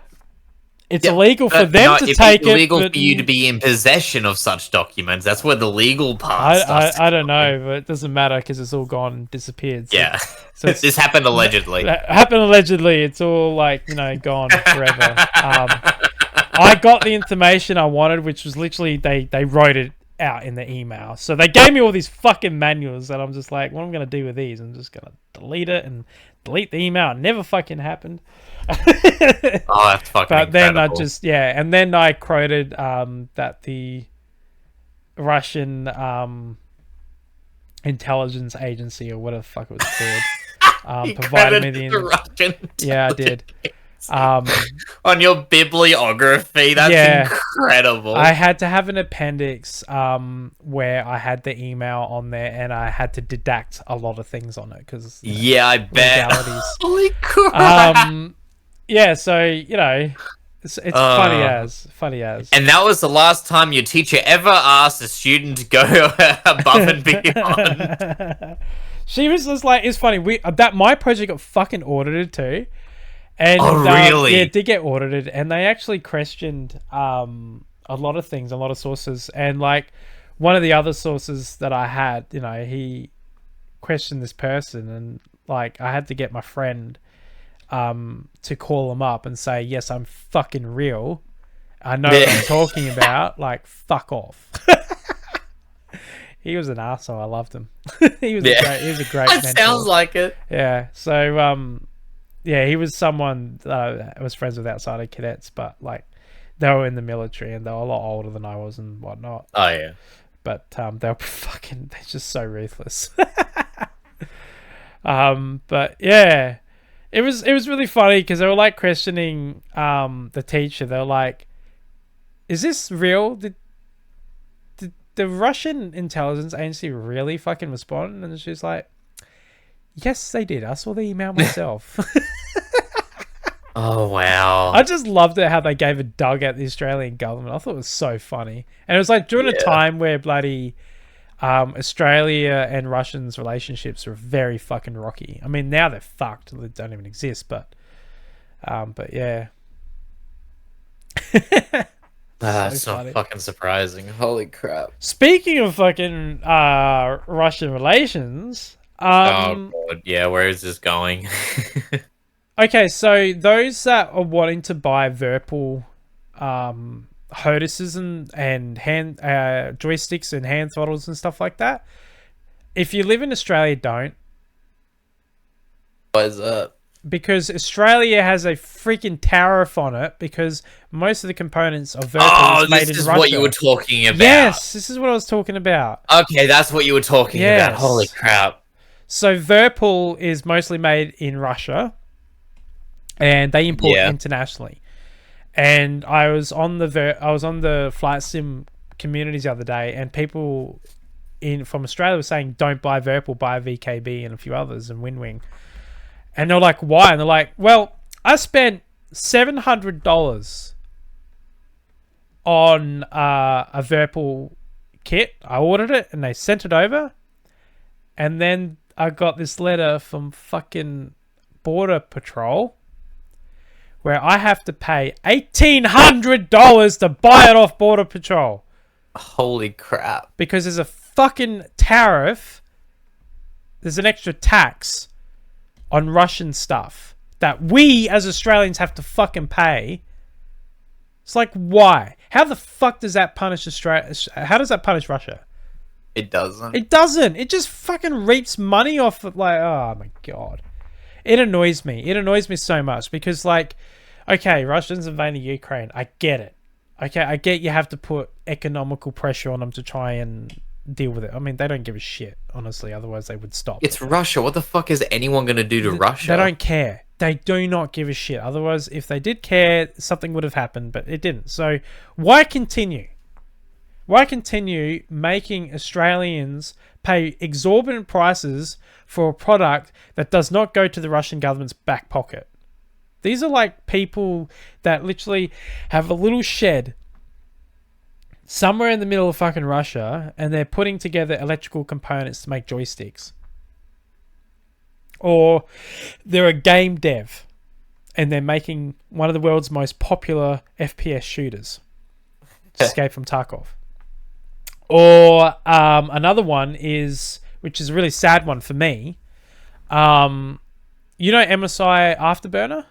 B: it's illegal for them to take it.
C: It's illegal for you to be in possession of such documents. That's where the legal part starts.
B: I don't know, but it doesn't matter because it's all gone, disappeared. So,
C: Yeah,
B: so
C: this happened allegedly.
B: Happened allegedly. It's all like, you know, gone forever. I got the information I wanted, which was literally they wrote it out in the email. So they gave me all these fucking manuals, and I'm just like, what am I gonna do with these? I'm just gonna delete it and delete the email. It never fucking happened.
C: Oh, that's fucking
B: But then
C: incredible.
B: and then I quoted that the Russian intelligence agency or whatever the fuck it was called provided me
C: the Russian.
B: Yeah, I did.
C: On your bibliography, that's incredible.
B: I had to have an appendix where I had the email on there, and I had to deduct a lot of things on it because
C: I bet.
B: legalities.
C: Holy crap!
B: Yeah, so you know, it's funny as.
C: And that was the last time your teacher ever asked a student to go above and beyond.
B: She was just like, it's funny. My project got fucking audited too. And,
C: really?
B: Yeah, it did get audited, and they actually questioned a lot of things, a lot of sources, and like one of the other sources that I had, you know, he questioned this person, and like I had to get my friend to call him up and say, yes, I'm fucking real. I know what I'm talking about. Like, fuck off. He was an asshole. I loved him. He was a great
C: That
B: mentor.
C: sounds like it.
B: Yeah. So yeah, he was someone that I was friends with outside of cadets, but like they were in the military and they were a lot older than I was and whatnot.
C: Oh yeah.
B: But they were fucking, they're just so ruthless. But yeah, it was really funny because they were like questioning the teacher. They were like, "Is this real? Did the Russian intelligence agency really fucking respond?" And she's like, "Yes, they did. I saw the email myself."
C: Oh wow.
B: I just loved it how they gave a dug at the Australian government. I thought it was so funny. And it was like during a time where bloody Australia and Russians' relationships were very fucking rocky. I mean, now they're fucked. They don't even exist, but yeah.
C: That's so not fucking surprising. Holy crap.
B: Speaking of fucking Russian relations,
C: oh god, yeah, where is this going?
B: okay, so those that are wanting to buy Virpil Hotuses and hand joysticks and hand throttles and stuff like that, if you live in Australia, don't.
C: Why is that?
B: Because Australia has a freaking tariff on it because most of the components of Virpil is made in Russia.
C: This is what you were talking about.
B: Yes, this is what I was talking about.
C: Okay, that's what you were talking about. Holy crap.
B: So Virpil is mostly made in Russia and they import internationally. And I was on the flight sim communities the other day, and people from Australia were saying, don't buy Virpil, buy VKB and a few others and WinWing. And they're like, why? And they're like, well, I spent $700 on a Virpil kit. I ordered it and they sent it over. And then I got this letter from fucking Border Patrol where I have to pay $1,800 to buy it off Border Patrol.
C: Holy crap.
B: Because there's a fucking tariff. There's an extra tax on Russian stuff that we as Australians have to fucking pay. It's like, why? How the fuck does that punish Australia? How does that punish Russia?
C: It doesn't.
B: It doesn't. It just fucking reaps money off of, like, oh my god. It annoys me. It annoys me so much because, like, okay, Russians invading Ukraine. I get it. Okay, I get you have to put economical pressure on them to try and deal with it. I mean, they don't give a shit, honestly. Otherwise, they would stop.
C: It's Russia. What the fuck is anyone going to do to Russia?
B: They don't care. They do not give a shit. Otherwise, if they did care, something would have happened, but it didn't. So why continue? Why continue making Australians pay exorbitant prices for a product that does not go to the Russian government's back pocket? These are like people that literally have a little shed somewhere in the middle of fucking Russia, and they're putting together electrical components to make joysticks. Or they're a game dev, and they're making one of the world's most popular FPS shooters, Escape from Tarkov. Or another one is, which is a really sad one for me, you know MSI Afterburner?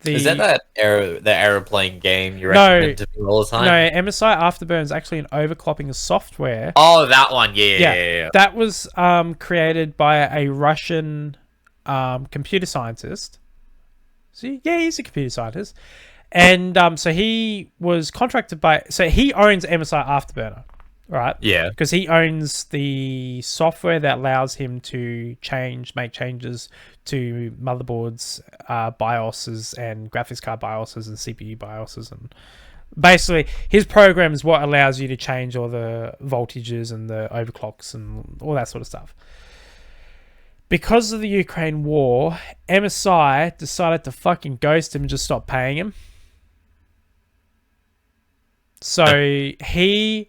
C: Is that the aeroplane game you recommend to me all the time?
B: No, MSI Afterburner is actually an overclocking of software.
C: Oh, that one. Yeah.
B: That was created by a Russian computer scientist. So, yeah, he's a computer scientist. And so he was contracted by... So he owns MSI Afterburner, right?
C: Yeah.
B: Because he owns the software that allows him to make changes to motherboards, BIOSes, and graphics card BIOSes, and CPU BIOSes. And basically, his program is what allows you to change all the voltages and the overclocks and all that sort of stuff. Because of the Ukraine war, MSI decided to fucking ghost him and just stop paying him. So he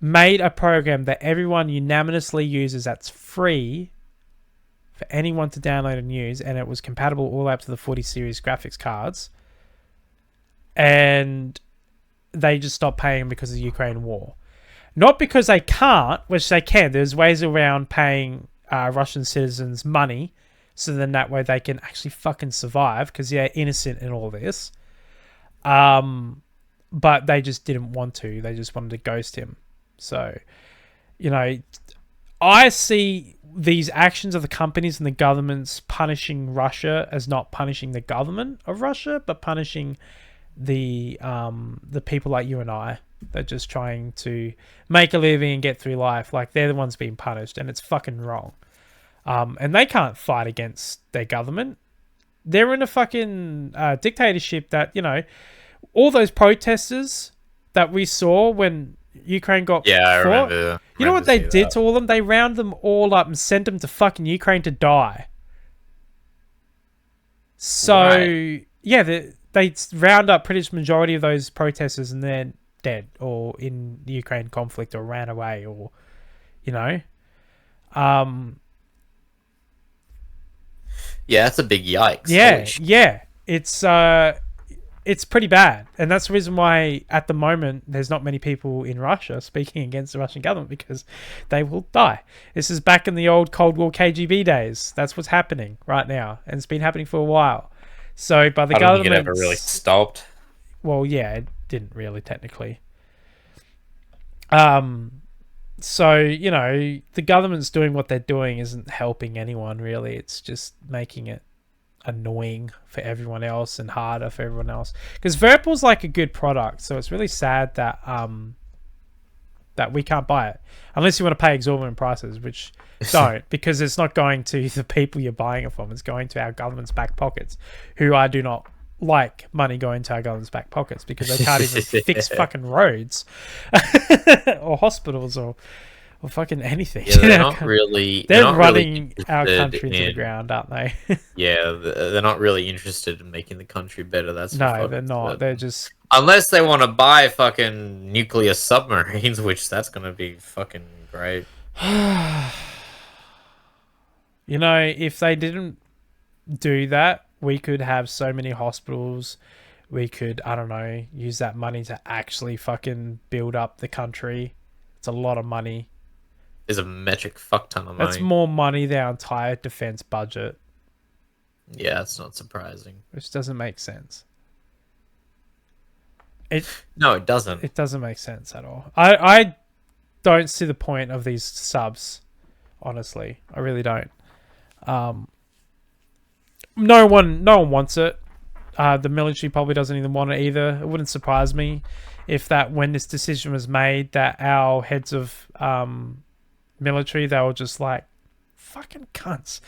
B: made a program that everyone unanimously uses that's free for anyone to download and use, and it was compatible all the way up to the 40 series graphics cards. And they just stopped paying him because of the Ukraine war. Not because they can't, which they can. There's ways around paying Russian citizens money, so then that way they can actually fucking survive, because they're innocent in all this. But they just didn't want to. They just wanted to ghost him. So, I see these actions of the companies and the governments punishing Russia as not punishing the government of Russia, but punishing the people like you and I that are just trying to make a living and get through life. Like, they're the ones being punished, and it's fucking wrong. And they can't fight against their government. They're in a fucking dictatorship that, all those protesters that we saw when Ukraine got fought.
C: I remember.
B: You know what they did to all of them? They rounded them all up and sent them to fucking Ukraine to die. So, right. Yeah, they round up pretty much majority of those protesters and they're dead or in the Ukraine conflict or ran away or, Yeah,
C: that's a big yikes.
B: Yeah. It's pretty bad. And that's the reason why, at the moment, there's not many people in Russia speaking against the Russian government, because they will die. This is back in the old Cold War KGB days. That's what's happening right now. And it's been happening for a while. So, by the government... I don't think it
C: ever really stopped.
B: Well, yeah, it didn't really, technically. So, the government's doing what they're doing isn't helping anyone, really. It's just making it annoying for everyone else and harder for everyone else, because Virtual's like a good product, so it's really sad that that we can't buy it unless you want to pay exorbitant prices, which don't, because it's not going to the people you're buying it from. It's going to our government's back pockets, who I do not like money going to our government's back pockets, because they can't even fix fucking roads or hospitals or fucking anything.
C: Yeah, they're not really...
B: They're running our country to the ground, aren't they?
C: Yeah, they're not really interested in making the country better.
B: They're not. They're just...
C: Unless they want to buy fucking nuclear submarines, which that's going to be fucking great.
B: If they didn't do that, we could have so many hospitals. We could, I don't know, use that money to actually fucking build up the country. It's a lot of money.
C: Is a metric fuck ton of money.
B: That's more money than our entire defense budget.
C: Yeah, that's not surprising.
B: Which doesn't make sense.
C: No, it doesn't.
B: It doesn't make sense at all. I don't see the point of these subs, honestly. I really don't. No one wants it. The military probably doesn't even want it either. It wouldn't surprise me if that when this decision was made, that our heads of military, they were just like, fucking cunts.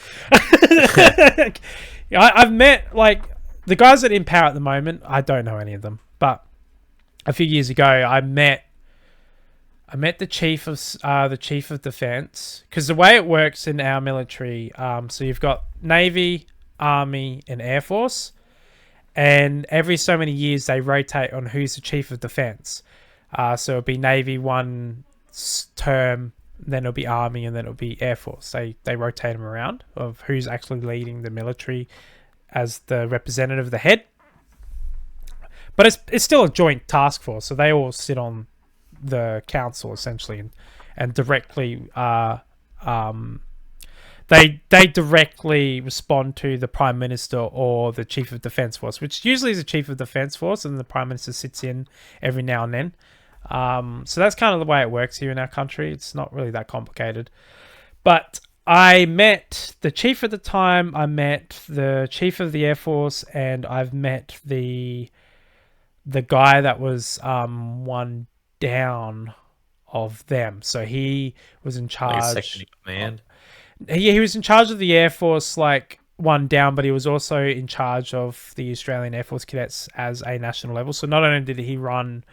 B: I've met like the guys that are in power at the moment. I don't know any of them, but a few years ago, I met the chief of defense, because the way it works in our military, so you've got Navy, Army, and Air Force, and every so many years they rotate on who's the chief of defense. So it'll be Navy one term, then it'll be Army, and then it'll be Air Force. They rotate them around of who's actually leading the military as the representative of the head. But it's still a joint task force, so they all sit on the council essentially, and directly they directly respond to the Prime Minister or the Chief of Defence Force, which usually is the Chief of Defence Force, and the Prime Minister sits in every now and then. So that's kind of the way it works here in our country. It's not really that complicated. But I met the Chief at the time, I met the Chief of the Air Force, and I've met the guy that was one down of them. So he was in charge.
C: Like second in command.
B: He was in charge of the Air Force, like one down, but he was also in charge of the Australian Air Force cadets as a national level. So not only did he run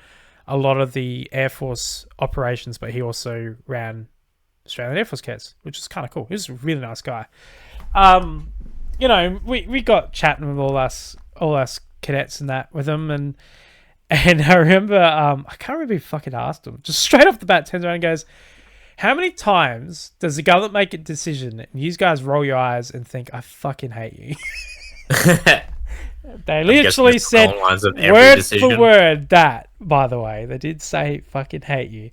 B: a lot of the Air Force operations, but he also ran Australian Air Force cadets, which is kind of cool. He was a really nice guy. We got chatting with all us cadets and that with him, and I remember, I can't remember who fucking asked him, just straight off the bat, turns around and goes, how many times does the government make a decision and you guys roll your eyes and think, I fucking hate you? They literally said word for word that, by the way. They did say fucking hate you.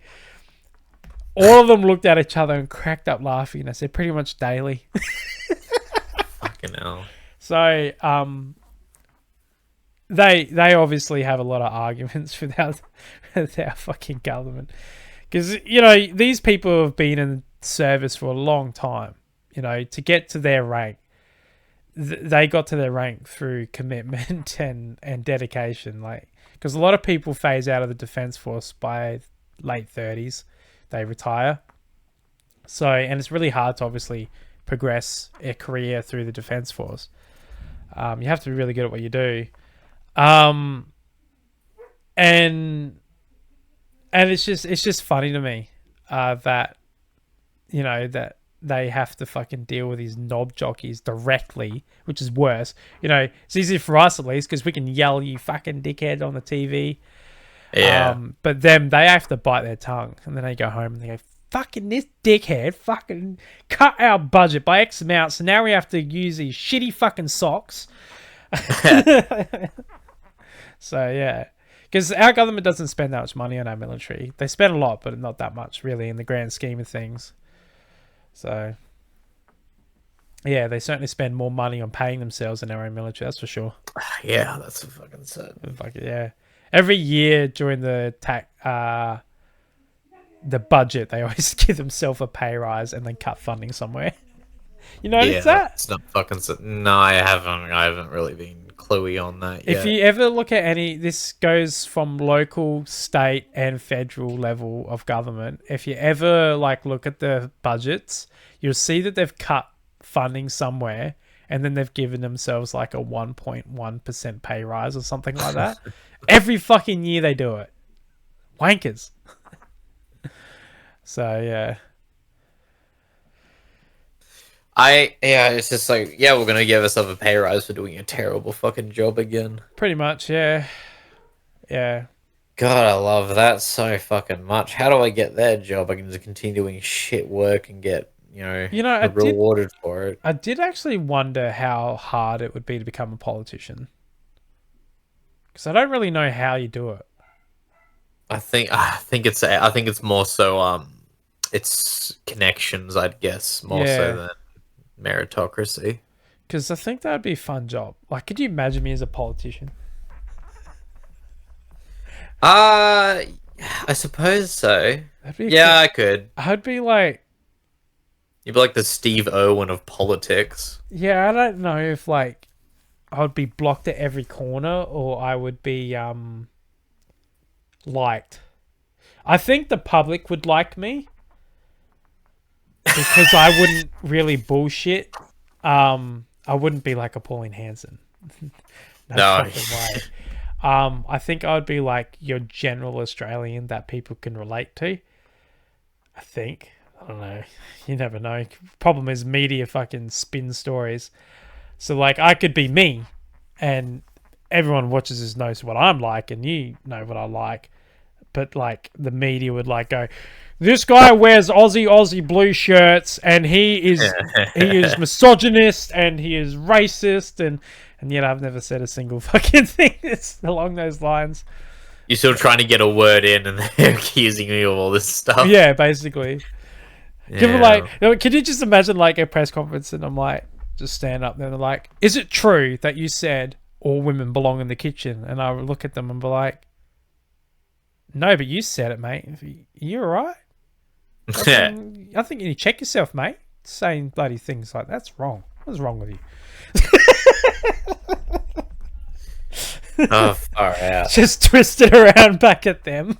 B: All of them looked at each other and cracked up laughing. I said pretty much daily.
C: Fucking hell.
B: So, they obviously have a lot of arguments with our fucking government. Because, these people have been in service for a long time. To get to their rank, they got to their rank through commitment and dedication. Like, because a lot of people phase out of the Defence Force by late 30s. They retire. So, and it's really hard to obviously progress a career through the Defence Force. You have to be really good at what you do. And it's just funny to me that that they have to fucking deal with these knob jockeys directly, which is worse. It's easier for us at least because we can yell you fucking dickhead on the TV.
C: Yeah.
B: But them, they have to bite their tongue, and then they go home and they go, fucking this dickhead fucking cut our budget by X amount, so now we have to use these shitty fucking socks. So yeah, because our government doesn't spend that much money on our military. They spend a lot, but not that much really in the grand scheme of things. So yeah, they certainly spend more money on paying themselves than our own military, that's for sure.
C: Yeah, that's a fucking sad.
B: Yeah. Every year during the budget, they always give themselves a pay rise and then cut funding somewhere. You notice that?
C: It's not fucking. No, I haven't really been cluey on that yet.
B: If you ever look at this goes from local, state, and federal level of government. If you ever look at the budgets, you'll see that they've cut funding somewhere, and then they've given themselves like a 1.1% pay rise or something like that. Every fucking year they do it. Wankers. So yeah.
C: It's just like, yeah, we're gonna give ourselves a pay rise for doing a terrible fucking job again.
B: Pretty much, yeah. Yeah.
C: God, I love that so fucking much. How do I get that job? I can just continue doing shit work and get, rewarded for it.
B: I did actually wonder how hard it would be to become a politician. Because I don't really know how you do it.
C: I think it's more so it's connections, I'd guess, more so than meritocracy.
B: Because I think that'd be a fun job. Like, could you imagine me as a politician?
C: I suppose so. I could.
B: I'd be like...
C: You'd be like the Steve Irwin of politics.
B: Yeah, I don't know if I would be blocked at every corner or I would be liked. I think the public would like me. because I wouldn't really bullshit. I wouldn't be like a Pauline Hanson. No
C: No.
B: fucking way. I think I would be like your general Australian that people can relate to. I think. I don't know. You never know. Problem is, media fucking spin stories. So, like, I could be me, and everyone watches this knows what I'm like, and you know what I like. But, like, the media would, like, go, this guy wears Aussie blue shirts, and he is misogynist, and he is racist, and yet I've never said a single fucking thing that's along those lines.
C: You're still trying to get a word in, and they're accusing you of all this stuff.
B: Yeah, basically.
C: Yeah.
B: Like, can you just imagine like a press conference and I'm like, just stand up there and they're like, is it true that you said all women belong in the kitchen? And I would look at them and be like, no, but you said it, mate. You alright? I think you need to check yourself, mate. Saying bloody things like that's wrong. What's wrong with you?
C: Oh, far out.
B: Just twist it around back at them.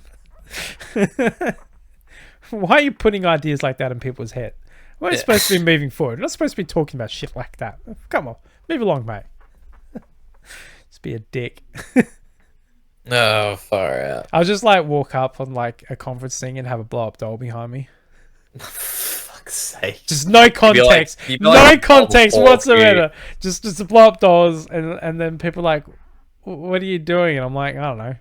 B: Why are you putting ideas like that in people's head? We're supposed to be moving forward. We're not supposed to be talking about shit like that. Come on, move along, mate. Just be a dick.
C: Oh, far out.
B: I'll just like walk up on like a conference thing and have a blow up doll behind me.
C: Fuck's sake.
B: Just no context, no context whatsoever. Just a blow up dolls, and then people are like, what are you doing? And I'm like, I don't know.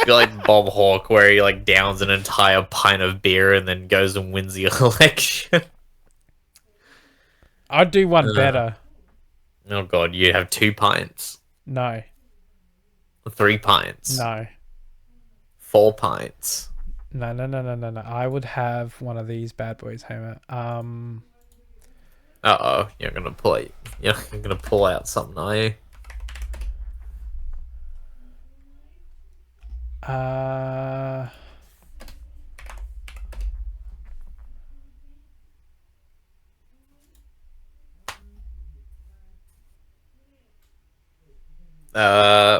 C: You're like Bob Hawke, where he like downs an entire pint of beer and then goes and wins the election.
B: I'd do one better.
C: Oh god, you'd have 2 pints.
B: No.
C: 3 pints.
B: No.
C: 4 pints.
B: No. I would have one of these bad boys, Homer.
C: Uh-oh, you're gonna pull out something, are you?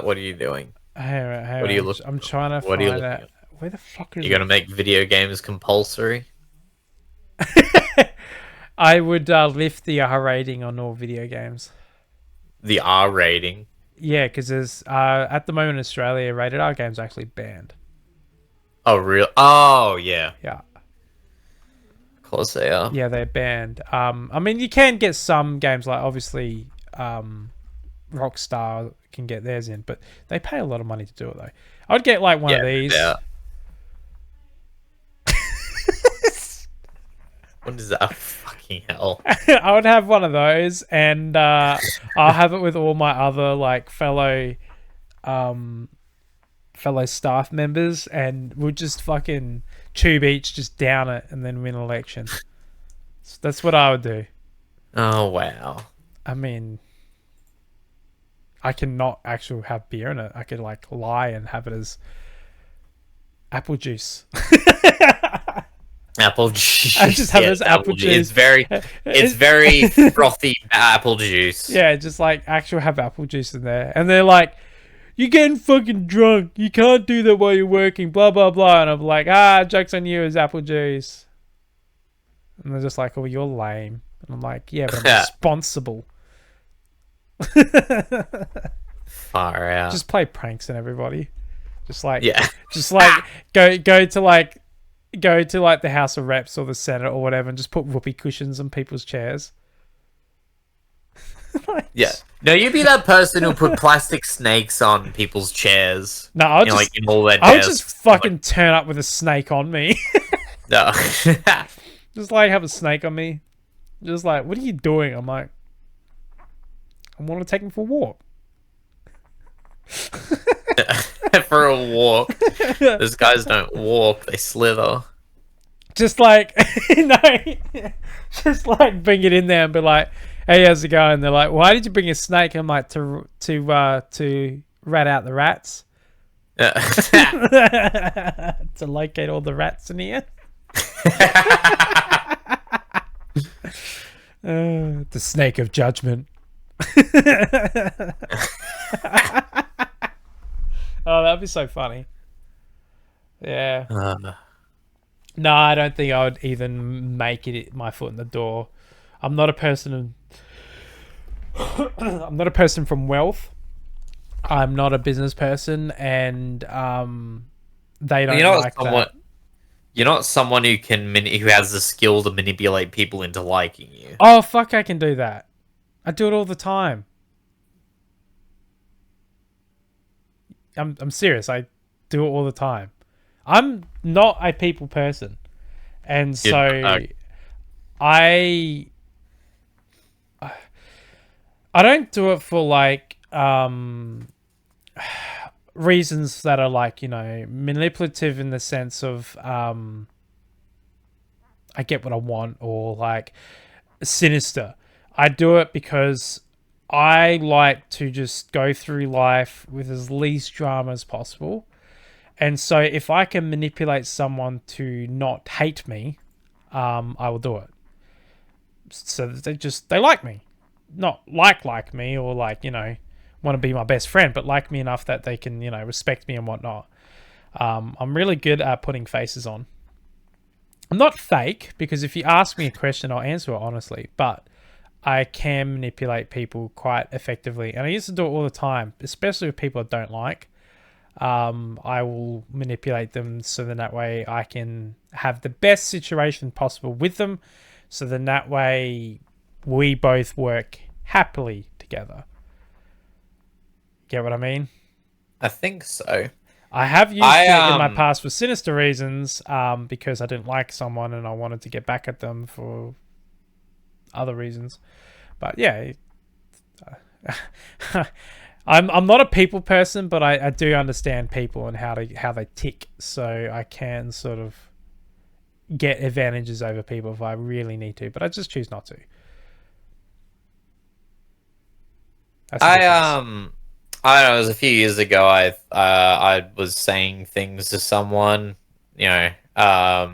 C: What are you doing?
B: Hey,
C: What are you looking?
B: I'm trying to
C: What are you
B: find
C: looking
B: out.
C: at?
B: Where the fuck is
C: You're gonna make video games compulsory?
B: I would lift the R rating on all video games.
C: The R rating?
B: Yeah, because there's at the moment in Australia, rated R games are actually banned.
C: Oh, real? Oh, yeah.
B: Yeah.
C: Of course they are.
B: Yeah, they're banned. I mean, you can get some games like obviously, Rockstar can get theirs in, but they pay a lot of money to do it though. I'd get like one of these.
C: Yeah. What is that? Fucking hell.
B: I would have one of those, and I'll have it with all my other like fellow staff members, and we'll just fucking tube each, just down it, and then win an election. So that's what I would do.
C: Oh, wow.
B: I mean, I cannot actually have beer in it. I could like lie and have it as apple juice.
C: Apple juice.
B: I just have it as apple juice.
C: It's very frothy apple juice.
B: Yeah, just like actually have apple juice in there. And they're like, you're getting fucking drunk. You can't do that while you're working, blah, blah, blah. And I'm like, joke's on you, it's apple juice. And they're just like, oh, you're lame. And I'm like, yeah, but I'm responsible.
C: Far out.
B: Just play pranks on everybody. Just like,
C: yeah.
B: Just like go to like the House of Reps or the Senate or whatever and just put whoopee cushions on people's chairs. Like,
C: yeah. No, you'd be that person who put plastic snakes on people's chairs.
B: No, I would
C: in all their
B: I would
C: desks.
B: just fucking turn up with a snake on me.
C: No.
B: Just like have a snake on me. Just like, what are you doing? I'm like, I want to take him for a walk.
C: For a walk. Those guys don't walk, they slither.
B: Just like, just like bring it in there and be like, hey, how's it going? They're like, why did you bring a snake? I'm like, to rat out the rats. To locate all the rats in here. The snake of judgment. Oh, that'd be so funny. Yeah. No, I don't think I would even make it my foot in the door. I'm not a person. I'm not a person from wealth. I'm not a business person, and they
C: You're
B: don't
C: not
B: like
C: someone.
B: that.
C: You're not someone who who has the skill to manipulate people into liking you.
B: Oh fuck, I can do that. I do it all the time. I'm serious. I do it all the time. I'm not a people person, and
C: You
B: so I I don't do it for like reasons that are like, manipulative in the sense of I get what I want, or like sinister. I do it because I like to just go through life with as least drama as possible. And so if I can manipulate someone to not hate me, I will do it. So that they like me. Not like me, or like, want to be my best friend, but like me enough that they can, respect me and whatnot. I'm really good at putting faces on. I'm not fake, because if you ask me a question, I'll answer it honestly, but I can manipulate people quite effectively. And I used to do it all the time, especially with people I don't like. I will manipulate them so then that way I can have the best situation possible with them. So then that way we both work happily together. Get what I mean?
C: I think so.
B: I have
C: I
B: used it in my past for sinister reasons, because I didn't like someone and I wanted to get back at them for other reasons. But yeah, I'm not a people person, but I do understand people and how they tick, so I can sort of get advantages over people if I really need to, but I just choose not to. That's the
C: I
B: difference.
C: I don't know. It was a few years ago. I was saying things to someone,
B: Yeah.
C: I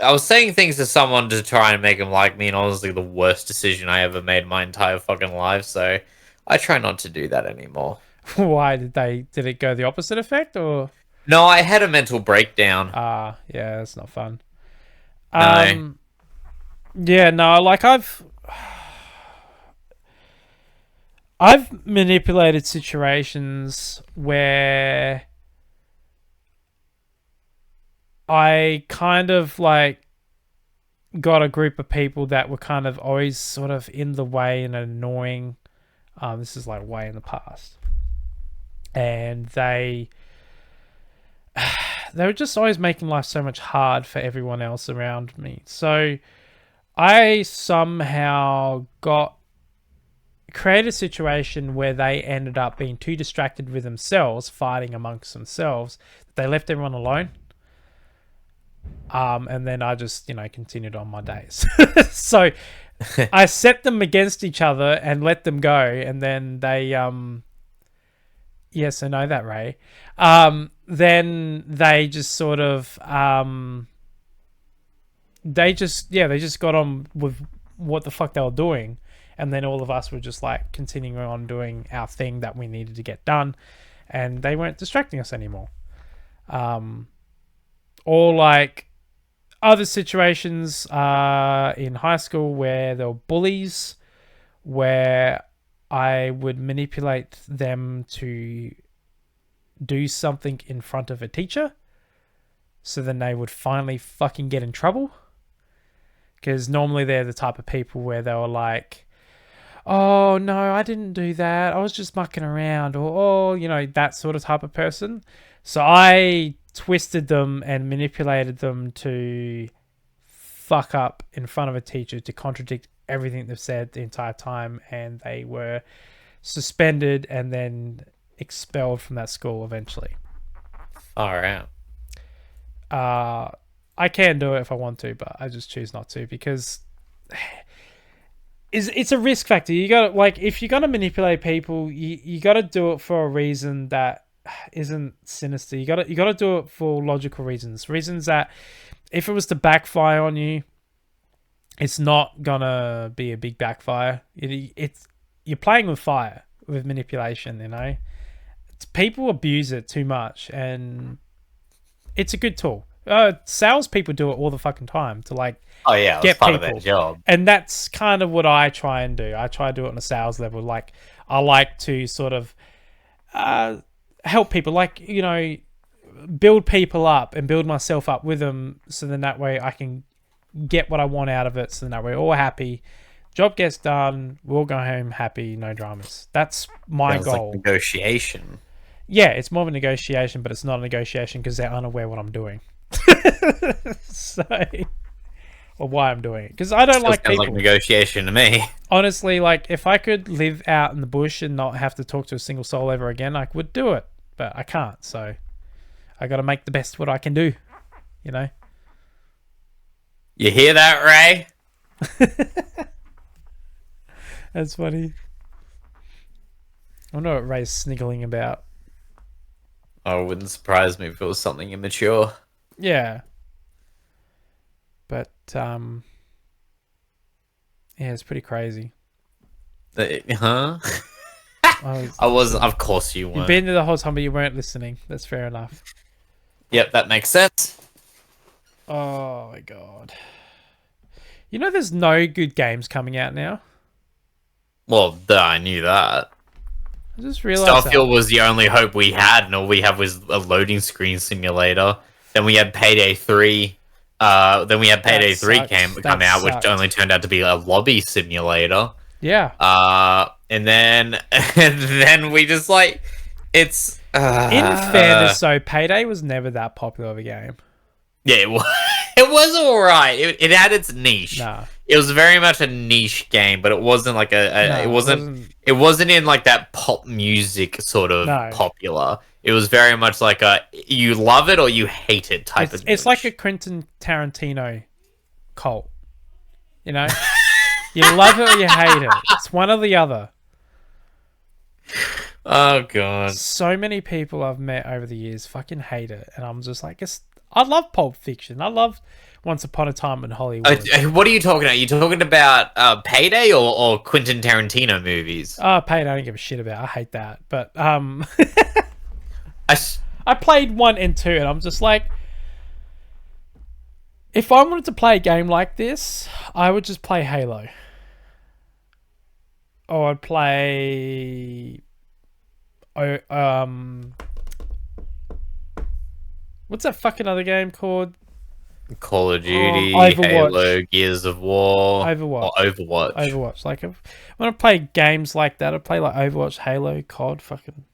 C: was saying things to someone to try and make them like me, and honestly, the worst decision I ever made in my entire fucking life. So I try not to do that anymore.
B: Why did it go the opposite effect, or
C: No, I had a mental breakdown.
B: yeah, it's not fun.
C: No,
B: Um yeah, no, like I've manipulated situations where I kind of like got a group of people that were kind of always sort of in the way and annoying. This is like way in the past, and they were just always making life so much hard for everyone else around me. So I somehow got created a situation where they ended up being too distracted with themselves, fighting amongst themselves, that they left everyone alone. And then I just, continued on my days. So I set them against each other and let them go, and then they yes, I know that, Ray. Then they just sort of they just got on with what the fuck they were doing, and then all of us were just like continuing on doing our thing that we needed to get done, and they weren't distracting us anymore. Or like other situations in high school where there were bullies, where I would manipulate them to do something in front of a teacher, so then they would finally fucking get in trouble. Because normally they're the type of people where they were like, oh no, I didn't do that, I was just mucking around, or, that sort of type of person. So I twisted them and manipulated them to fuck up in front of a teacher, to contradict everything they've said the entire time, and they were suspended and then expelled from that school eventually.
C: all right.
B: I can do it if I want to, but I just choose not to, because it's a risk factor. You got to, like, if you're gonna manipulate people, you got to do it for a reason that isn't sinister. You got to do it for logical reasons that if it was to backfire on you, it's not gonna be a big backfire. It's you're playing with fire with manipulation. People abuse it too much, and it's a good tool. Salespeople do it all the fucking time to like
C: Oh yeah, it was
B: get
C: part of their
B: people,
C: job.
B: and that's kind of what I try and do. I try to do it on a sales level. Like I like to sort of help people, like build people up and build myself up with them, so then that way I can get what I want out of it. So then that way we're all happy. Job gets done. We'll go home happy. No dramas. That's my
C: Sounds like
B: goal.
C: negotiation.
B: Yeah, it's more of a negotiation, but it's not a negotiation because they're unaware what I'm doing. So, or why I'm doing it. Because I don't
C: Still
B: like
C: sounds
B: people.
C: like negotiation to me.
B: Honestly, like, if I could live out in the bush and not have to talk to a single soul ever again, I would do it. But I can't, so I got to make the best of what I can do, you know?
C: You hear that, Ray?
B: That's funny. I wonder what Ray's sniggling about.
C: Oh, it wouldn't surprise me if it was something immature.
B: Yeah. But, yeah, it's pretty crazy.
C: Huh?
B: I
C: I wasn't. Of course you
B: You've
C: weren't.
B: been there the whole time, but you weren't listening. That's fair enough.
C: Yep, that makes sense.
B: Oh, my God. You know there's no good games coming out now?
C: Well, duh, I knew that.
B: I just realized
C: Starfield
B: that.
C: was the only hope we had, and all we had was a loading screen simulator. Then we had Payday 3. Then we had Payday 3 come out, which only turned out to be a lobby simulator.
B: Yeah.
C: And then and then we just like it's.
B: In fairness, so Payday was never that popular of a game.
C: Yeah, it was. It was alright. It had its niche.
B: Nah.
C: It was very much a niche game, but it wasn't like it wasn't. It wasn't in like that pop music sort of popular. It was very much like a you love it or you hate it type of.
B: It's like a Quentin Tarantino cult. You know, you love it or you hate it. It's one or the other.
C: Oh god!
B: So many people I've met over the years fucking hate it, and I'm just like, I love Pulp Fiction. I love Once Upon a Time in Hollywood.
C: What are you talking about? Are you talking about Payday or Quentin Tarantino movies?
B: Oh, Payday I don't give a shit about. I hate that. But
C: I
B: played 1 and 2 and I'm just like, if I wanted to play a game like this, I would just play Halo. Or I'd play what's that fucking other game called?
C: Call of Duty,
B: Overwatch.
C: Halo, Gears of War,
B: Overwatch.
C: Or Overwatch.
B: Overwatch. Like, when I play games like that, I play like Overwatch, Halo, COD, fucking.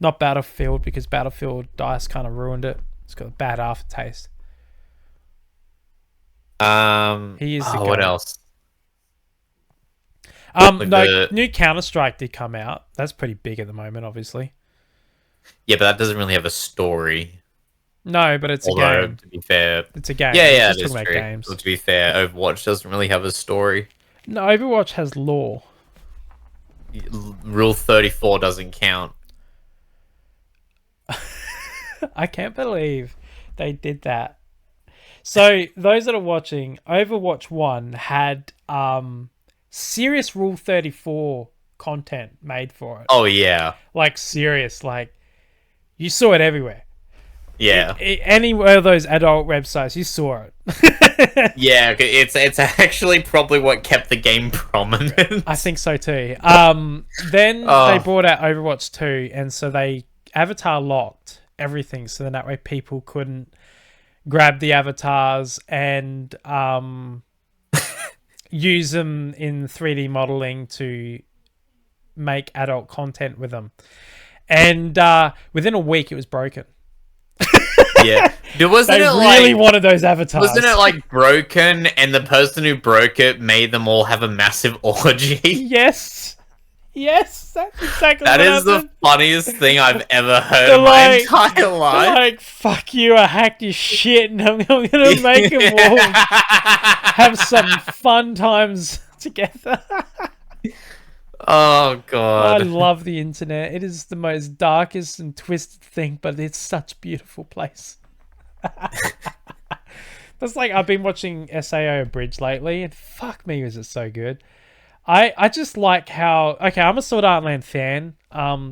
B: Not Battlefield, because Battlefield DICE kind of ruined it. It's got a bad aftertaste. He is the
C: what
B: goat.
C: else?
B: New Counter-Strike did come out. That's pretty big at the moment, obviously.
C: Yeah, but that doesn't really have a story.
B: No, but it's a game.
C: To be fair,
B: it's a game.
C: Yeah,
B: it's
C: it is
B: talking
C: true.
B: about games.
C: Well, to be fair, Overwatch doesn't really have a story.
B: No, Overwatch has lore.
C: Rule 34 doesn't count.
B: I can't believe they did that. So those that are watching, Overwatch 1 had serious Rule 34 content made for it.
C: Oh yeah.
B: Like serious, like you saw it everywhere.
C: Yeah.
B: Any of those adult websites, you saw it.
C: Yeah, it's actually probably what kept the game prominent.
B: I think so too. Then they brought out Overwatch 2, and so they avatar locked everything, so then that way people couldn't grab the avatars and use them in 3D modeling to make adult content with them. And within a week, it was broken.
C: Yeah, wasn't
B: they
C: it
B: really
C: like,
B: wanted those avatars.
C: Wasn't it like broken, and the person who broke it made them all have a massive orgy?
B: Yes, that's exactly
C: that
B: what
C: is
B: happened.
C: the funniest thing I've ever heard in my entire life.
B: Like, fuck you! I hacked your shit, and I'm gonna make them all have some fun times together.
C: Oh god,
B: I love the internet. It is the most darkest and twisted thing, but it's such a beautiful place. That's like, I've been watching SAO Bridge lately, and fuck me, is it so good. I just like how, okay, I'm a Sword Art Online fan.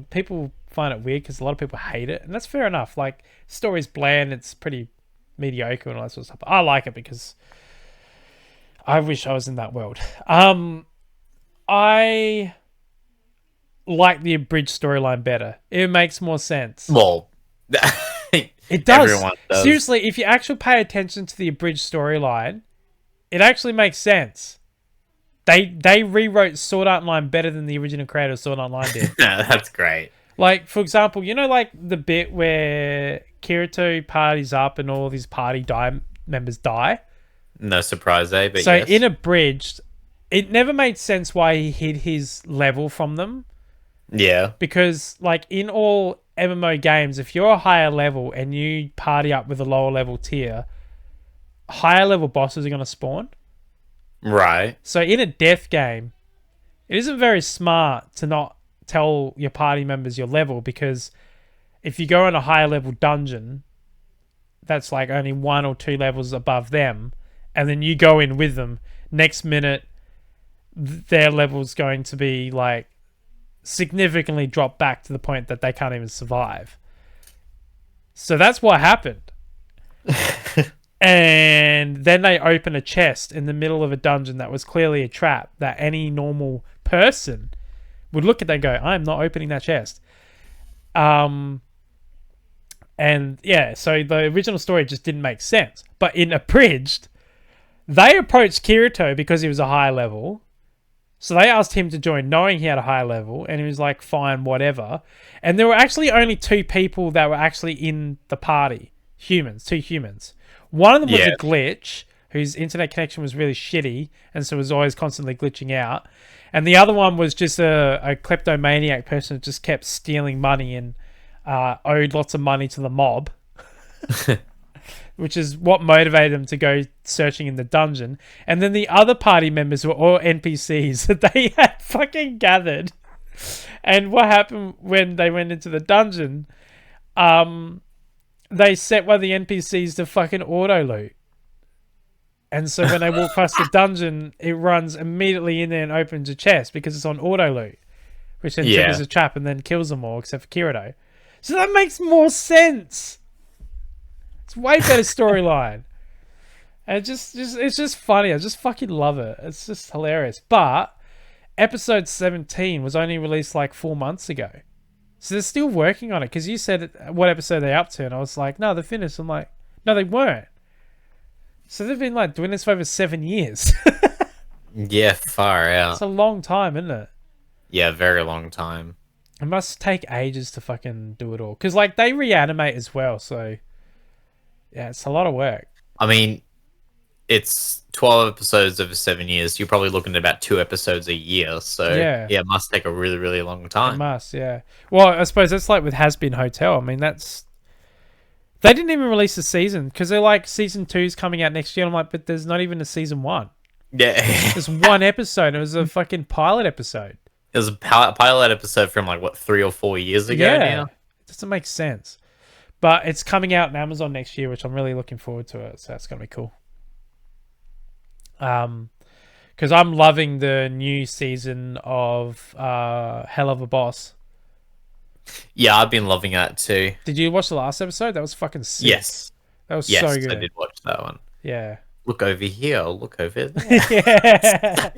B: People find it weird because a lot of people hate it, and that's fair enough. Like, story's bland, it's pretty mediocre and all that sort of stuff. But I like it because I wish I was in that world. I like the abridged storyline better. It makes more sense.
C: Well,
B: It does.
C: everyone does.
B: Seriously, if you actually pay attention to the abridged storyline, it actually makes sense. They rewrote Sword Art Online better than the original creator of Sword Art Online did.
C: That's great.
B: Like, for example, you know, like the bit where Kirito parties up and all of his party members die?
C: No surprise, eh? But
B: So
C: yes.
B: in Abridged, it never made sense why he hid his level from them.
C: Yeah.
B: Because, like, in all MMO games, if you're a higher level and you party up with a lower level tier, higher level bosses are going to spawn.
C: Right.
B: So in a death game, it isn't very smart to not tell your party members your level, because if you go in a higher level dungeon that's like only 1 or 2 levels above them, and then you go in with them, next minute their level's going to be like significantly dropped back to the point that they can't even survive. So that's what happened. And then they open a chest in the middle of a dungeon that was clearly a trap that any normal person would look at that and go, I'm not opening that chest. And yeah, so the original story just didn't make sense. But in Abridged, they approached Kirito because he was a high level. So they asked him to join knowing he had a high level, and he was like, fine, whatever. And there were actually only 2 people that were actually in the party. Humans, 2 humans. One of them was a glitch, whose internet connection was really shitty, and so was always constantly glitching out. And the other one was just a kleptomaniac person who just kept stealing money and owed lots of money to the mob. Which is what motivated them to go searching in the dungeon. And then the other party members were all NPCs that they had fucking gathered. And what happened when they went into the dungeon, they set one of the NPCs to fucking auto loot. And so when they walk past the dungeon, it runs immediately in there and opens a chest because it's on auto loot, which then triggers a trap and then kills them all except for Kirito. So that makes more sense. It's way better storyline. And it's just funny. I just fucking love it. It's just hilarious. But episode 17 was only released like 4 months ago. So they're still working on it, because you said what episode they're up to, and I was like, no, they're finished. I'm like, no, they weren't. So they've been like doing this for over 7 years.
C: Yeah, far out.
B: It's a long time, isn't it?
C: Yeah, very long time.
B: It must take ages to fucking do it all, because like they reanimate as well. So yeah, it's a lot of work.
C: I mean, it's 12 episodes over 7 years. You're probably looking at about 2 episodes a year. So yeah, it must take a really, really long time.
B: It must, yeah. Well, I suppose that's like with Has Been Hotel. I mean, they didn't even release a season, because they're like, season 2's coming out next year. I'm like, but there's not even a season 1.
C: Yeah.
B: There's one episode. It was a fucking pilot episode.
C: It was a pilot episode from like, what, 3 or 4 years ago now?
B: It doesn't make sense. But it's coming out on Amazon next year, which I'm really looking forward to it. So that's going to be cool. Because I'm loving the new season of Hell of a Boss.
C: Yeah, I've been loving that too.
B: Did you watch the last episode? That was fucking sick.
C: Yes.
B: That was so good.
C: I did watch that one.
B: Yeah.
C: Look over here. Look over there.
B: Yeah.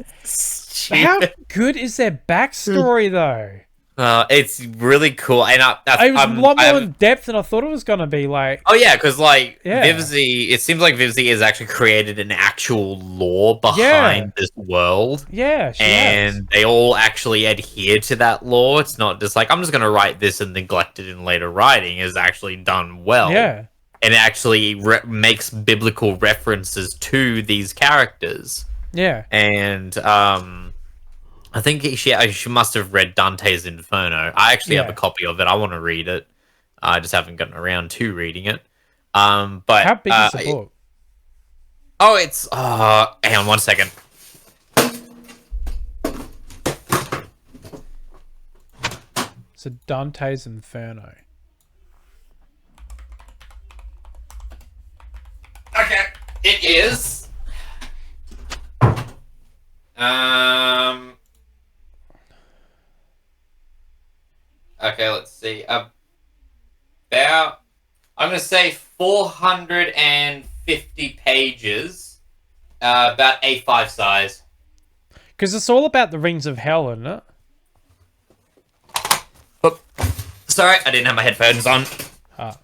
B: How good is their backstory, though?
C: It's really cool, and
B: it was a lot more in depth than I thought it was gonna be. Like,
C: oh yeah, because like Vivzy, it seems like Vivzy has actually created an actual lore behind this world.
B: Yeah,
C: and they all actually adhere to that lore. It's not just like, I'm just gonna write this and neglect it in later writing. It's actually done well.
B: Yeah,
C: and it actually makes biblical references to these characters.
B: Yeah,
C: and I think she must have read Dante's Inferno. I actually have a copy of it. I want to read it. I just haven't gotten around to reading it. But
B: how big is the book?
C: Oh, it's hang on 1 second.
B: So Dante's Inferno.
C: Okay, it is. Okay, let's see. About I'm going to say 450 pages, about A5 size.
B: Because it's all about the rings of hell, isn't it?
C: Oh, sorry, I didn't have my headphones on.
B: Ah.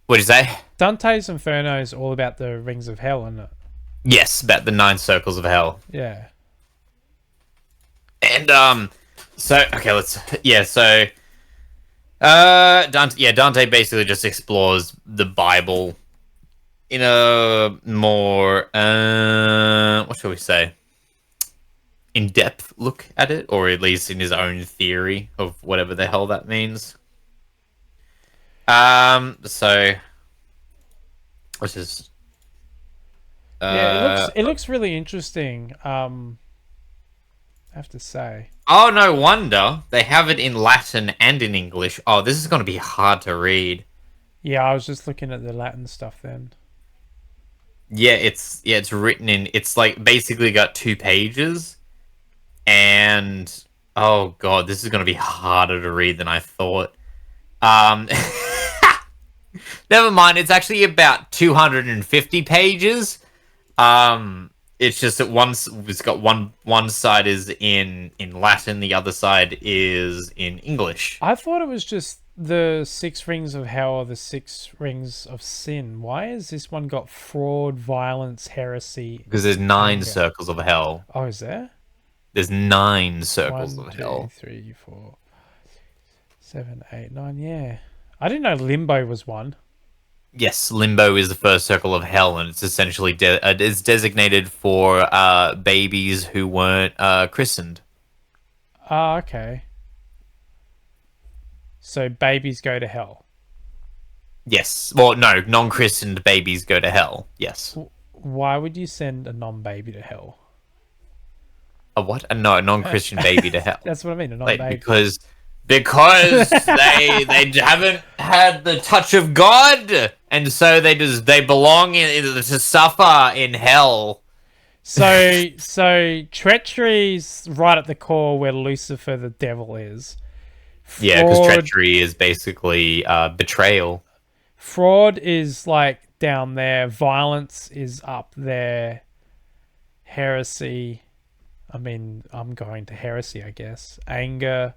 C: What'd you say?
B: Dante's Inferno is all about the rings of hell, isn't it?
C: Yes, about the 9 circles of hell.
B: Yeah.
C: And Dante basically just explores the Bible in a more what shall we say, in-depth look at it, or at least in his own theory of whatever the hell that means. So let's just
B: Yeah, it looks really interesting. I have to say.
C: oh, no wonder they have it in Latin and in English. Oh, this is going to be hard to read.
B: Yeah, I was just looking at the Latin stuff then.
C: Yeah, it's written in. It's like basically got 2 pages, and oh god, this is going to be harder to read than I thought. Um, never mind. It's actually about 250 pages. It's just that it's got one side is in Latin, the other side is in English.
B: I thought it was just the 6 rings of hell or the 6 rings of sin. Why has this one got fraud, violence, heresy?
C: Because there's 9
B: anger?
C: circles of hell.
B: Oh, is there?
C: There's 9 circles
B: 1,
C: of
B: 2,
C: hell.
B: 3, 4, 7, 8, 9. Yeah, I didn't know limbo was one.
C: Yes, limbo is the first circle of hell, and it's essentially it's designated for babies who weren't christened.
B: Ah, okay. So babies go to hell.
C: Yes. Well, no, non-christened babies go to hell. Yes.
B: Why would you send a non-baby to hell?
C: A what? No, a non-Christian baby to hell.
B: That's what I mean. A
C: Like,
B: non-baby.
C: because they haven't had the touch of God, and so they belong to suffer in hell.
B: So treachery's right at the core where Lucifer, the devil, is.
C: Yeah, because treachery is basically betrayal.
B: Fraud is like down there. Violence is up there. Heresy. I mean, I'm going to heresy, I guess. Anger,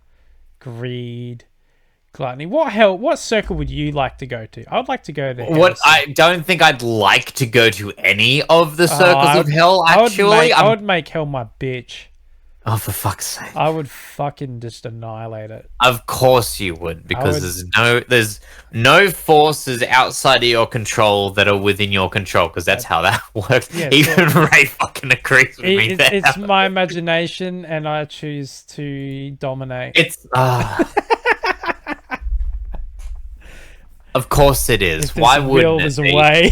B: greed, gluttony. What circle would you like to go to? I would like to go to heresy.
C: What I don't think I'd like to go to any of the circles of hell. Actually,
B: I would make hell my bitch.
C: Oh, for fuck's sake!
B: I would fucking just annihilate it.
C: Of course you would, because there's no forces outside of your control that are within your control, because that's how that works.
B: Yeah,
C: Even Ray fucking agrees with me there.
B: It's my imagination, and I choose to dominate.
C: It's of course it is.
B: If
C: Why
B: this
C: wouldn't
B: will
C: it
B: was
C: be?
B: away.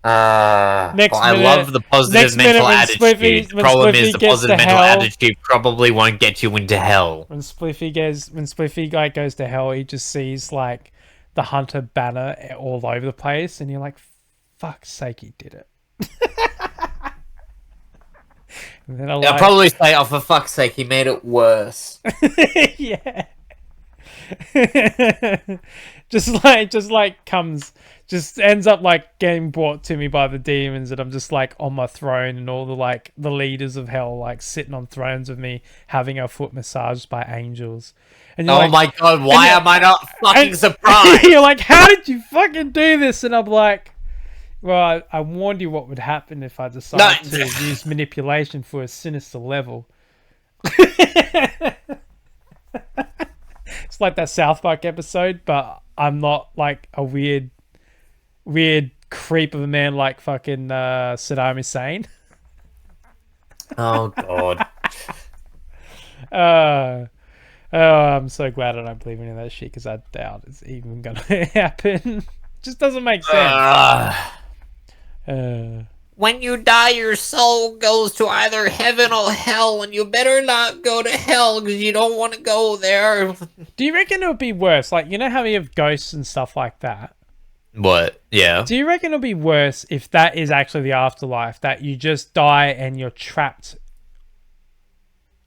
C: I love the positive mental attitude. The problem is the positive mental attitude probably won't get you into hell.
B: When Spliffy guy goes to hell, he just sees like the Hunter banner all over the place, and you're like, "Fuck's sake, he did it." And then
C: I'll probably say, "Oh, for fuck's sake, he made it worse."
B: Yeah. just ends up like getting brought to me by the demons, and I'm just like on my throne, and all the leaders of hell like sitting on thrones with me, having our foot massaged by angels. And
C: oh my god, why am I not fucking surprised?
B: You're like, how did you fucking do this? And I'm like, well, I warned you what would happen if I decided to use manipulation for a sinister level. It's like that South Park episode, but I'm not like a weird creep of a man like fucking Saddam Hussein.
C: Oh god.
B: I'm so glad I don't believe any of that shit, because I doubt it's even gonna happen. Just doesn't make sense.
C: When you die, your soul goes to either heaven or hell, and you better not go to hell because you don't want to go there.
B: Do you reckon it would be worse? Like, you know how you have ghosts and stuff like that?
C: What? Yeah.
B: Do you reckon it'll be worse if that is actually the afterlife, that you just die and you're trapped,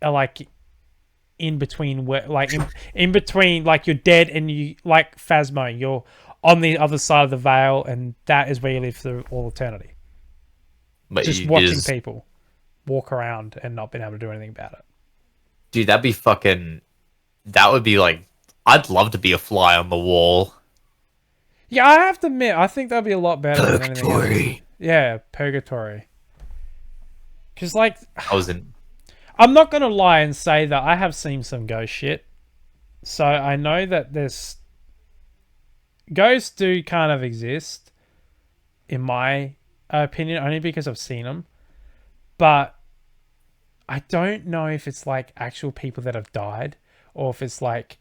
B: like in between, where like in between, like you're dead and you like Phasmo, you're on the other side of the veil, and that is where you live through all eternity.
C: But
B: Just
C: you
B: watching
C: just,
B: people walk around and not being able to do anything about it.
C: dude, that'd be fucking. That would be like. I'd love to be a fly on the wall.
B: Yeah, I have to admit, I think that'd be a lot better than anything else.
C: Purgatory.
B: Yeah, purgatory. Because, like,
C: I was in.
B: I'm not gonna lie and say that I have seen some ghost shit. So I know that there's ghosts do kind of exist, in my opinion, only because I've seen them. But I don't know if it's like actual people that have died, or if it's like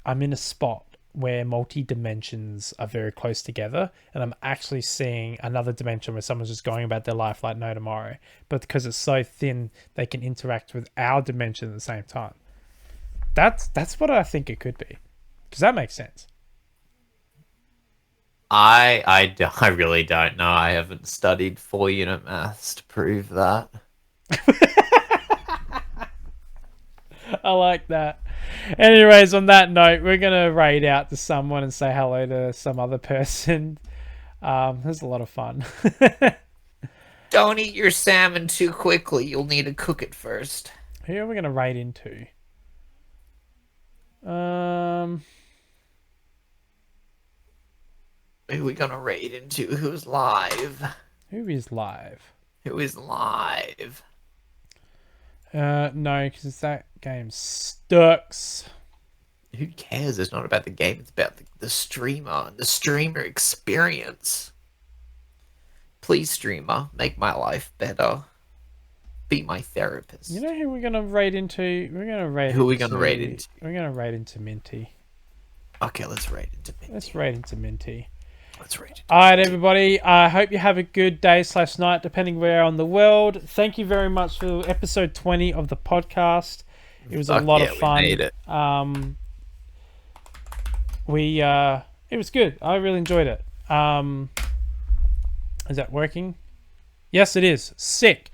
B: I'm in a spot where multi dimensions are very close together, and I'm actually seeing another dimension where someone's just going about their life like no tomorrow. But because it's so thin, they can interact with our dimension at the same time. That's what I think it could be, because that makes sense.
C: I really don't know. I haven't studied 4 unit maths to prove that.
B: I like that. Anyways, on that note, we're gonna raid out to someone and say hello to some other person. It was a lot of fun.
C: Don't eat your salmon too quickly. You'll need to cook it first.
B: Who are we gonna raid into? Um,
C: Who are we gonna raid into? Who's live?
B: who is live?
C: Who is live?
B: No, because that game sucks.
C: Who cares? It's not about the game. It's about the streamer and the streamer experience. Please, streamer, make my life better. Be my therapist.
B: You know who we're gonna raid into? We're gonna raid.
C: Who are we gonna raid into?
B: We're gonna raid into Minty.
C: Okay, let's raid into Minty.
B: Let's raid into Minty.
C: Let's raid into
B: All right, everybody. I hope you have a good day / night, depending where on the world. Thank you very much for episode 20 of the podcast. It was a lot of fun.
C: We made it.
B: It was good. I really enjoyed it. Is that working? Yes, it is. Sick.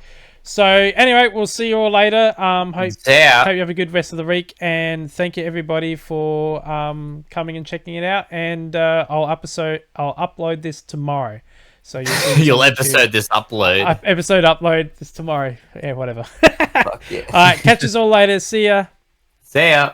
B: So anyway, we'll see you all later. Hope you have a good rest of the week, and thank you everybody for coming and checking it out. And I'll upload this tomorrow. So
C: you'll episode this upload.
B: Episode upload this tomorrow. Yeah, whatever.
C: Fuck yeah.
B: All right, catch us all later. See ya.
C: See ya.